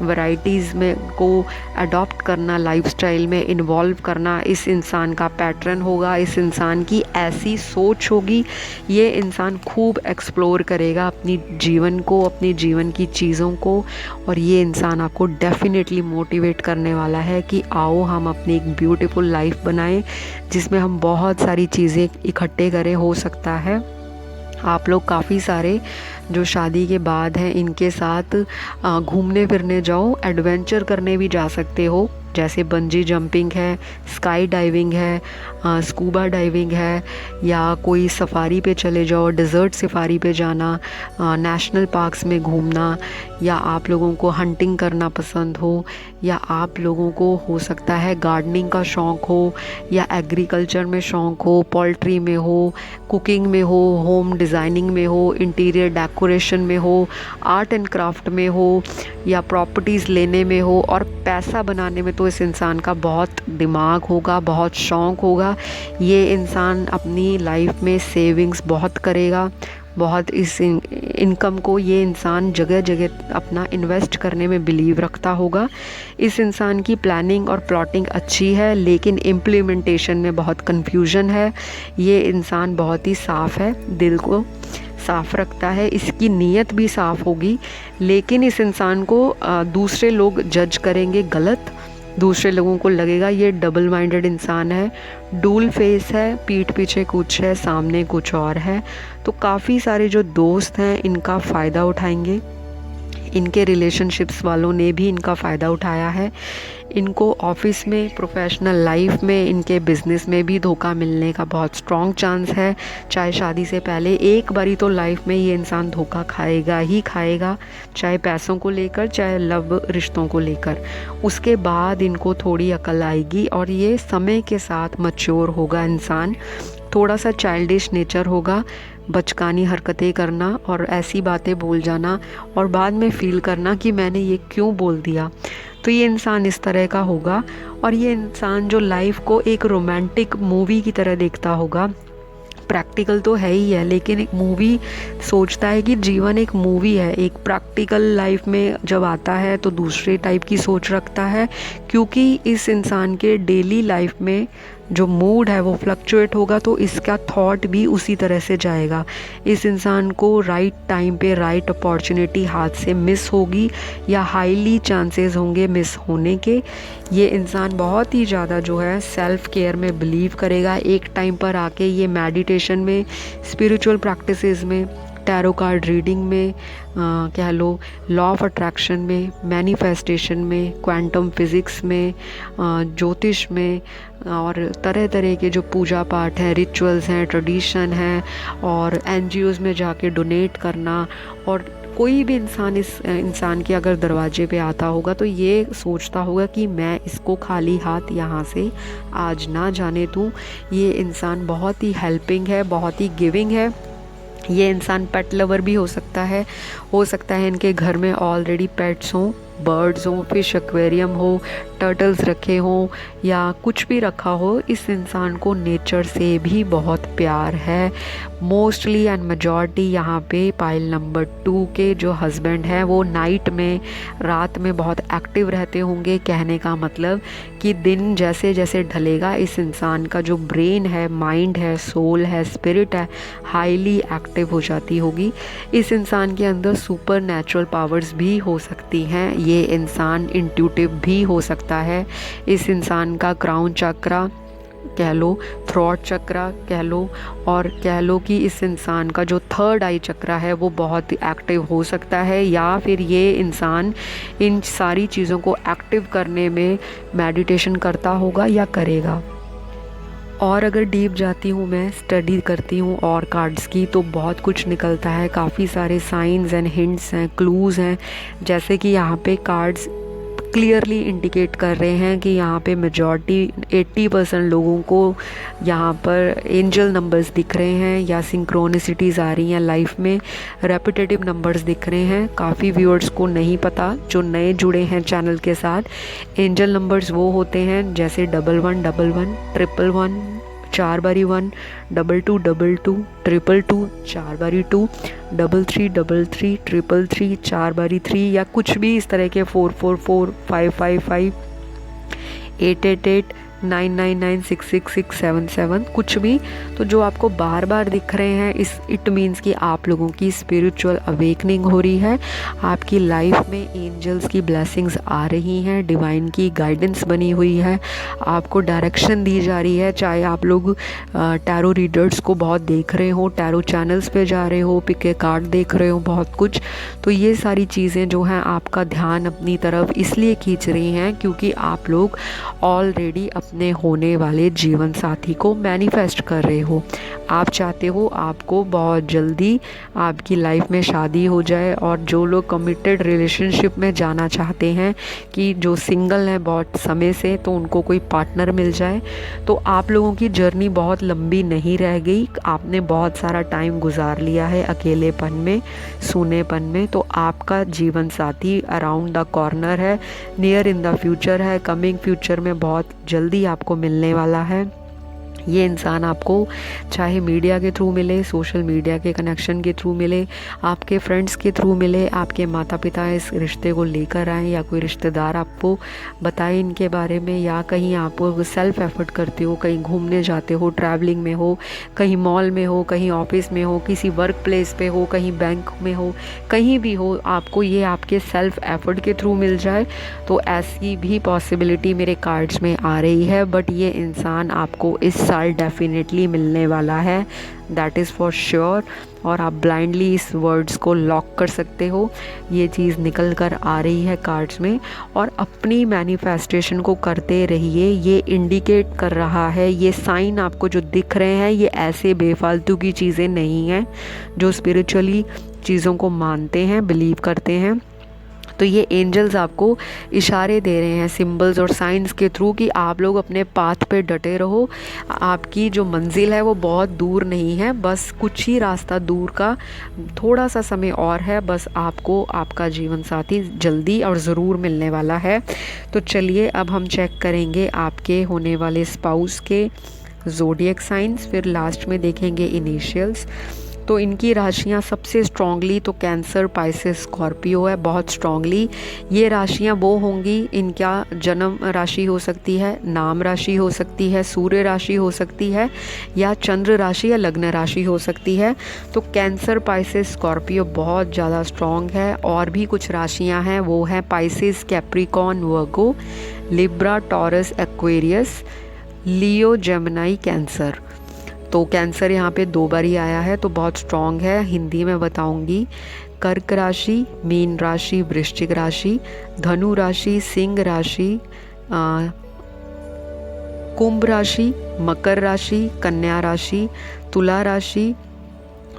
वैराइटीज़ में को अडॉप्ट करना, लाइफस्टाइल में इन्वॉल्व करना इस इंसान का पैटर्न होगा। इस इंसान की ऐसी सोच होगी। ये इंसान खूब एक्सप्लोर करेगा अपनी जीवन को, अपनी जीवन की चीज़ों को, और ये इंसान आपको डेफिनेटली मोटिवेट करने वाला है कि आओ हम अपनी एक ब्यूटीफुल लाइफ बनाएं, जिसमें हम बहुत सारी चीज़ें इकट्ठे करें। हो सकता है आप लोग काफ़ी सारे जो शादी के बाद हैं इनके साथ घूमने फिरने जाओ, एडवेंचर करने भी जा सकते हो, जैसे बंजी जंपिंग है, स्काई डाइविंग है, स्कूबा डाइविंग है, या कोई सफारी पे चले जाओ, डेज़र्ट सफारी पे जाना, नेशनल पार्क्स में घूमना, या आप लोगों को हंटिंग करना पसंद हो, या आप लोगों को हो सकता है गार्डनिंग का शौक़ हो, या एग्रीकल्चर में शौक़ हो, पोल्ट्री में हो, कुकिंग में हो, होम डिज़ाइनिंग में हो, इंटीरियर डेकोरेशन में हो, आर्ट एंड क्राफ्ट में हो, या प्रॉपर्टीज़ लेने में हो, और पैसा बनाने में तो इस इंसान का बहुत दिमाग होगा, बहुत शौक़ होगा। ये इंसान अपनी लाइफ में सेविंग्स बहुत करेगा, बहुत इस इनकम को ये इंसान जगह जगह अपना इन्वेस्ट करने में बिलीव रखता होगा। इस इंसान की प्लानिंग और प्लॉटिंग अच्छी है, लेकिन इम्प्लीमेंटेशन में बहुत कन्फ्यूजन है। ये इंसान बहुत ही साफ़ है, दिल को साफ़ रखता है, इसकी नीयत भी साफ़ होगी, लेकिन इस इंसान को दूसरे लोग जज करेंगे गलत। दूसरे लोगों को लगेगा ये डबल माइंडेड इंसान है, डूल फेस है, पीठ पीछे कुछ है, सामने कुछ और है। तो काफ़ी सारे जो दोस्त हैं इनका फ़ायदा उठाएंगे, इनके रिलेशनशिप्स वालों ने भी इनका फ़ायदा उठाया है। इनको ऑफिस में, प्रोफेशनल लाइफ में, इनके बिज़नेस में भी धोखा मिलने का बहुत स्ट्रॉन्ग चांस है। चाहे शादी से पहले एक बारी तो लाइफ में ये इंसान धोखा खाएगा ही खाएगा, चाहे पैसों को लेकर, चाहे लव रिश्तों को लेकर। उसके बाद इनको थोड़ी अकल आएगी और ये समय के साथ मैच्योर होगा इंसान। थोड़ा सा चाइल्डिश नेचर होगा, बचकानी हरकतें करना और ऐसी बातें बोल जाना और बाद में फ़ील करना कि मैंने ये क्यों बोल दिया। तो ये इंसान इस तरह का होगा। और ये इंसान जो लाइफ को एक रोमांटिक मूवी की तरह देखता होगा, प्रैक्टिकल तो है ही है, लेकिन एक मूवी सोचता है कि जीवन एक मूवी है। एक प्रैक्टिकल लाइफ में जब आता है तो दूसरे टाइप की सोच रखता है, क्योंकि इस इंसान के डेली लाइफ में जो मूड है वो फ्लक्चुएट होगा, तो इसका थॉट भी उसी तरह से जाएगा। इस इंसान को राइट टाइम पे राइट अपॉर्चुनिटी हाथ से मिस होगी या हाईली चांसेस होंगे मिस होने के। ये इंसान बहुत ही ज़्यादा जो है सेल्फ केयर में बिलीव करेगा। एक टाइम पर आके ये मेडिटेशन में, स्पिरिचुअल प्रैक्टिसेस में, टैरो कार्ड रीडिंग में, कह लो लॉ ऑफ अट्रैक्शन में, मैनिफेस्टेशन में, क्वांटम फिज़िक्स में, ज्योतिष में, और तरह तरह के जो पूजा पाठ हैं, रिचुअल्स हैं, ट्रेडिशन हैं, और एनजीओज़ में जाके डोनेट करना। और कोई भी इंसान इस इंसान के अगर दरवाजे पे आता होगा तो ये सोचता होगा कि मैं इसको खाली हाथ यहाँ से आज ना जाने दूँ। ये इंसान बहुत ही हेल्पिंग है, बहुत ही गिविंग है। ये इंसान पेट लवर भी हो सकता है इनके घर में ऑलरेडी पेट्स हों, बर्ड्स हों, फिश एक्वेरियम हो, टर्टल्स रखे हों या कुछ भी रखा हो। इस इंसान को नेचर से भी बहुत प्यार है। मोस्टली एंड मेजॉरिटी यहाँ पे पाइल नंबर 2 के जो हस्बैंड हैं वो नाइट में, रात में बहुत एक्टिव रहते होंगे। कहने का मतलब कि दिन जैसे जैसे ढलेगा इस इंसान का जो ब्रेन है, माइंड है, सोल है, स्पिरिट है, हाईली एक्टिव हो जाती होगी। इस इंसान के अंदर सुपर नेचुरल पावर्स भी हो सकती हैं। ये इंसान इंट्यूटिव भी हो सकता है। इस इंसान का क्राउन चक्रा कह लो, थ्रॉट चक्रा कह लो, और कह लो कि इस इंसान का जो थर्ड आई चक्रा है वो बहुत एक्टिव हो सकता है, या फिर ये इंसान इन सारी चीज़ों को एक्टिव करने में मेडिटेशन करता होगा या करेगा। और अगर डीप जाती हूँ, मैं स्टडी करती हूँ और कार्ड्स की, तो बहुत कुछ निकलता है। काफ़ी सारे साइंस एंड हिंट्स हैं, क्लूज़ हैं। जैसे कि यहाँ पे कार्ड्स क्लियरली इंडिकेट कर रहे हैं कि यहाँ पे मेजॉरिटी 80% लोगों को यहाँ पर एंजल नंबर्स दिख रहे हैं या सिंक्रोनिसिटीज़ आ रही हैं लाइफ में, रेपिटेटिव नंबर्स दिख रहे हैं। काफ़ी व्यूअर्स को नहीं पता, जो नए जुड़े हैं चैनल के साथ। एंजल नंबर्स वो होते हैं जैसे 1111, 111, 4 बारी 1, 22 22, 222, 4 बारी 2, 33 33, 333, 4 बारी 3, या कुछ भी इस तरह के 444, 555, 888, 999, 666, 77, कुछ भी। तो जो आपको बार बार दिख रहे हैं, इट मीन्स कि आप लोगों की स्पिरिचुअल अवेकनिंग हो रही है। आपकी लाइफ में एंजल्स की ब्लेसिंग्स आ रही हैं, डिवाइन की गाइडेंस बनी हुई है, आपको डायरेक्शन दी जा रही है। चाहे आप लोग टैरो रीडर्स को बहुत देख रहे हो, टैरो चैनल्स पे जा रहे हो, पिक ए कार्ड देख रहे हो, बहुत कुछ। तो ये सारी चीज़ें जो हैं आपका ध्यान अपनी तरफ इसलिए खींच रही हैं क्योंकि आप लोग ऑलरेडी अपने होने वाले जीवन साथी को मैनिफेस्ट कर रहे हो। आप चाहते हो आपको बहुत जल्दी आपकी लाइफ में शादी हो जाए, और जो लोग कमिटेड रिलेशनशिप में जाना चाहते हैं, कि जो सिंगल हैं बहुत समय से, तो उनको कोई पार्टनर मिल जाए। तो आप लोगों की जर्नी बहुत लंबी नहीं रह गई। आपने बहुत सारा टाइम गुजार लिया है अकेलेपन में, सूनेपन में। तो आपका जीवन साथी अराउंड द कॉर्नर है, नियर इन द फ्यूचर है, कमिंग फ्यूचर में बहुत जल्दी आपको मिलने वाला है। ये इंसान आपको चाहे मीडिया के थ्रू मिले, सोशल मीडिया के कनेक्शन के थ्रू मिले, आपके फ्रेंड्स के थ्रू मिले, आपके माता पिता इस रिश्ते को लेकर आए, या कोई रिश्तेदार आपको बताए इनके बारे में, या कहीं आप सेल्फ एफर्ट करते हो, कहीं घूमने जाते हो, ट्रैवलिंग में हो, कहीं मॉल में हो, कहीं ऑफिस में हो, किसी वर्क प्लेस पे हो, कहीं बैंक में हो, कहीं भी हो, आपको ये आपके सेल्फ एफर्ट के थ्रू मिल जाए। तो ऐसी भी पॉसिबिलिटी मेरे कार्ड्स में आ रही है। बट ये इंसान आपको इस साल डेफिनेटली मिलने वाला है, दैट इज़ फॉर श्योर। और आप ब्लाइंडली इस वर्ड्स को लॉक कर सकते हो। ये चीज़ निकल कर आ रही है कार्ड्स में, और अपनी मैनिफेस्टेशन को करते रहिए। ये इंडिकेट कर रहा है, ये साइन आपको जो दिख रहे हैं, ये ऐसे बेफालतू की चीज़ें नहीं हैं। जो स्पिरिचुअली चीज़ों को मानते हैं, बिलीव करते हैं, तो ये एंजल्स आपको इशारे दे रहे हैं सिंबल्स और साइंस के थ्रू कि आप लोग अपने पाथ पे डटे रहो। आपकी जो मंजिल है वो बहुत दूर नहीं है, बस कुछ ही रास्ता दूर का, थोड़ा सा समय और है। बस आपको आपका जीवन साथी जल्दी और ज़रूर मिलने वाला है। तो चलिए अब हम चेक करेंगे आपके होने वाले स्पाउस के ज़ोडिएक साइंस, फिर लास्ट में देखेंगे इनिशियल्स। तो इनकी राशियां सबसे स्ट्रांगली तो कैंसर, पाइसेस, स्कॉर्पियो है, बहुत स्ट्रांगली। ये राशियां वो होंगी, इनका जन्म राशि हो सकती है, नाम राशि हो सकती है, सूर्य राशि हो सकती है, या चंद्र राशि या लग्न राशि हो सकती है। तो कैंसर, पाइसेस, स्कॉर्पियो बहुत ज़्यादा स्ट्रांग है। और भी कुछ राशियाँ हैं, वो हैं पाइसेस, कैप्रिकॉन, वर्गो, लिब्रा, टॉरस, एक्वेरियस, लियो, जेमिनी, कैंसर। तो कैंसर यहाँ पे 2 बार ही आया है, तो बहुत स्ट्रांग है। हिंदी में बताऊंगी। कर्क राशि, मीन राशि, वृश्चिक राशि, धनु राशि, सिंह राशि, कुंभ राशि, मकर राशि, कन्या राशि, तुला राशि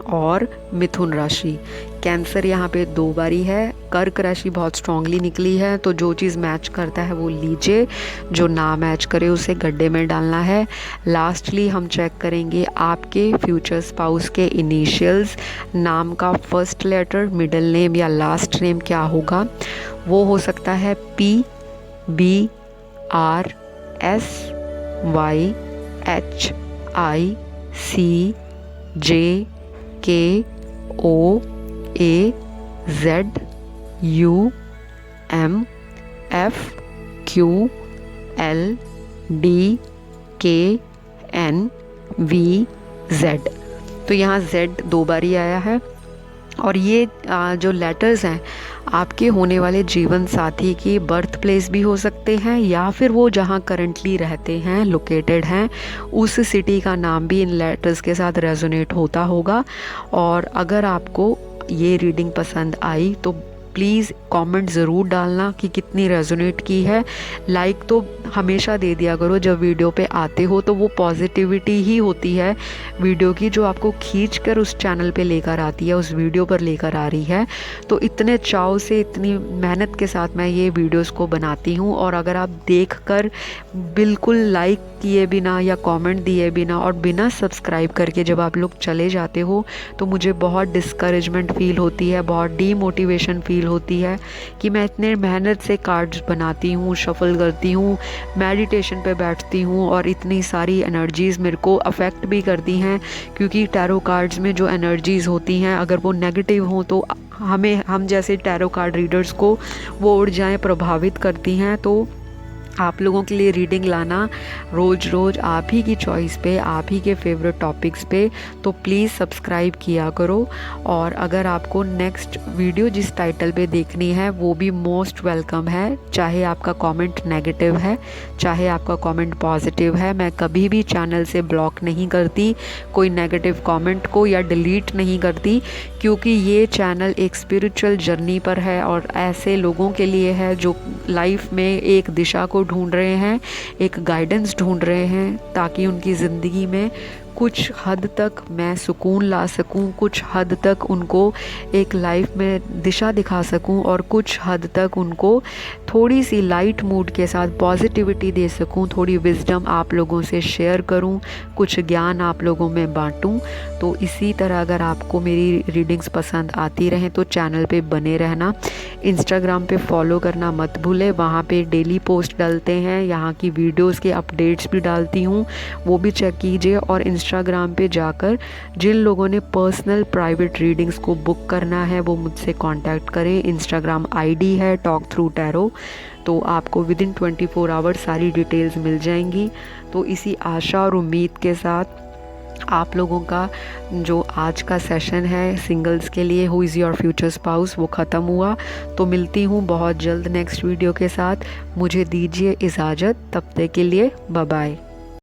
और मिथुन राशि। कैंसर यहाँ पे 2 बारी है। कर्क राशि बहुत स्ट्रांगली निकली है, तो जो चीज़ मैच करता है वो लीजिए, जो ना मैच करे उसे गड्ढे में डालना है। लास्टली हम चेक करेंगे आपके फ्यूचर स्पाउस के इनिशियल्स, नाम का फर्स्ट लेटर, मिडिल नेम या लास्ट नेम क्या होगा। वो हो सकता है P, B, R, S, Y, H, I, C, J, K, O, A, Z, U, M, F, Q, L, D, K, N, V, Z। तो यहाँ Z 2 बार ही आया है। और ये जो लेटर्स हैं आपके होने वाले जीवन साथी की बर्थ प्लेस भी हो सकते हैं, या फिर वो जहाँ करंटली रहते हैं, लोकेटेड हैं, उस सिटी का नाम भी इन लेटर्स के साथ रेजोनेट होता होगा। और अगर आपको ये रीडिंग पसंद आई तो प्लीज़ कमेंट ज़रूर डालना कि कितनी रेजोनेट की है। लाइक तो हमेशा दे दिया करो जब वीडियो पे आते हो, तो वो पॉजिटिविटी ही होती है वीडियो की, जो आपको खींच कर उस चैनल पे लेकर आती है, उस वीडियो पर लेकर आ रही है। तो इतने चाव से, इतनी मेहनत के साथ मैं ये वीडियोस को बनाती हूँ। और अगर आप देख कर बिल्कुल लाइक किए बिना या कमेंट दिए बिना और बिना सब्सक्राइब करके जब आप लोग चले जाते हो, तो मुझे बहुत डिस्करेजमेंट फील होती है, बहुत डीमोटिवेशन फील होती है कि मैं इतने मेहनत से कार्ड्स बनाती हूँ, शफल करती हूँ, मेडिटेशन पे बैठती हूँ, और इतनी सारी एनर्जीज़ मेरे को अफेक्ट भी करती हैं, क्योंकि टैरो कार्ड्स में जो एनर्जीज़ होती हैं अगर वो नेगेटिव हों तो हम जैसे टैरो कार्ड रीडर्स को वो ऊर्जाएं प्रभावित करती हैं। तो आप लोगों के लिए रीडिंग लाना रोज़ रोज़ आप ही की चॉइस पे, आप ही के फेवरेट टॉपिक्स पे, तो प्लीज़ सब्सक्राइब किया करो। और अगर आपको नेक्स्ट वीडियो जिस टाइटल पे देखनी है वो भी मोस्ट वेलकम है, चाहे आपका कमेंट नेगेटिव है, चाहे आपका कमेंट पॉजिटिव है। मैं कभी भी चैनल से ब्लॉक नहीं करती कोई नेगेटिव कमेंट को या डिलीट नहीं करती, क्योंकि ये चैनल एक स्पिरिचुअल जर्नी पर है और ऐसे लोगों के लिए है जो लाइफ में एक दिशा को ढूंढ रहे हैं, एक गाइडेंस ढूंढ रहे हैं, ताकि उनकी ज़िंदगी में कुछ हद तक मैं सुकून ला सकूं, कुछ हद तक उनको एक लाइफ में दिशा दिखा सकूं, और कुछ हद तक उनको थोड़ी सी लाइट मूड के साथ पॉजिटिविटी दे सकूं, थोड़ी विजडम आप लोगों से शेयर करूं, कुछ ज्ञान आप लोगों में बांटूं। तो इसी तरह अगर आपको मेरी रीडिंग्स पसंद आती रहें तो चैनल पे बने रहना। इंस्टाग्राम पे फॉलो करना मत भूलें, वहाँ पे डेली पोस्ट डालते हैं, यहाँ की वीडियोस के अपडेट्स भी डालती हूँ, वो भी चेक कीजिए। और इंस्टाग्राम पे जाकर जिन लोगों ने पर्सनल प्राइवेट रीडिंग्स को बुक करना है वो मुझसे कांटेक्ट करें। इंस्टाग्राम आईडी है टॉक थ्रू टैरो, तो आपको विदिन 24 आवर्स सारी डिटेल्स मिल जाएंगी। तो इसी आशा और उम्मीद के साथ आप लोगों का जो आज का सेशन है सिंगल्स के लिए, who is your future spouse, वो ख़त्म हुआ। तो मिलती हूँ बहुत जल्द नेक्स्ट वीडियो के साथ। मुझे दीजिए इजाज़त, तब तक के लिए बाय बाय।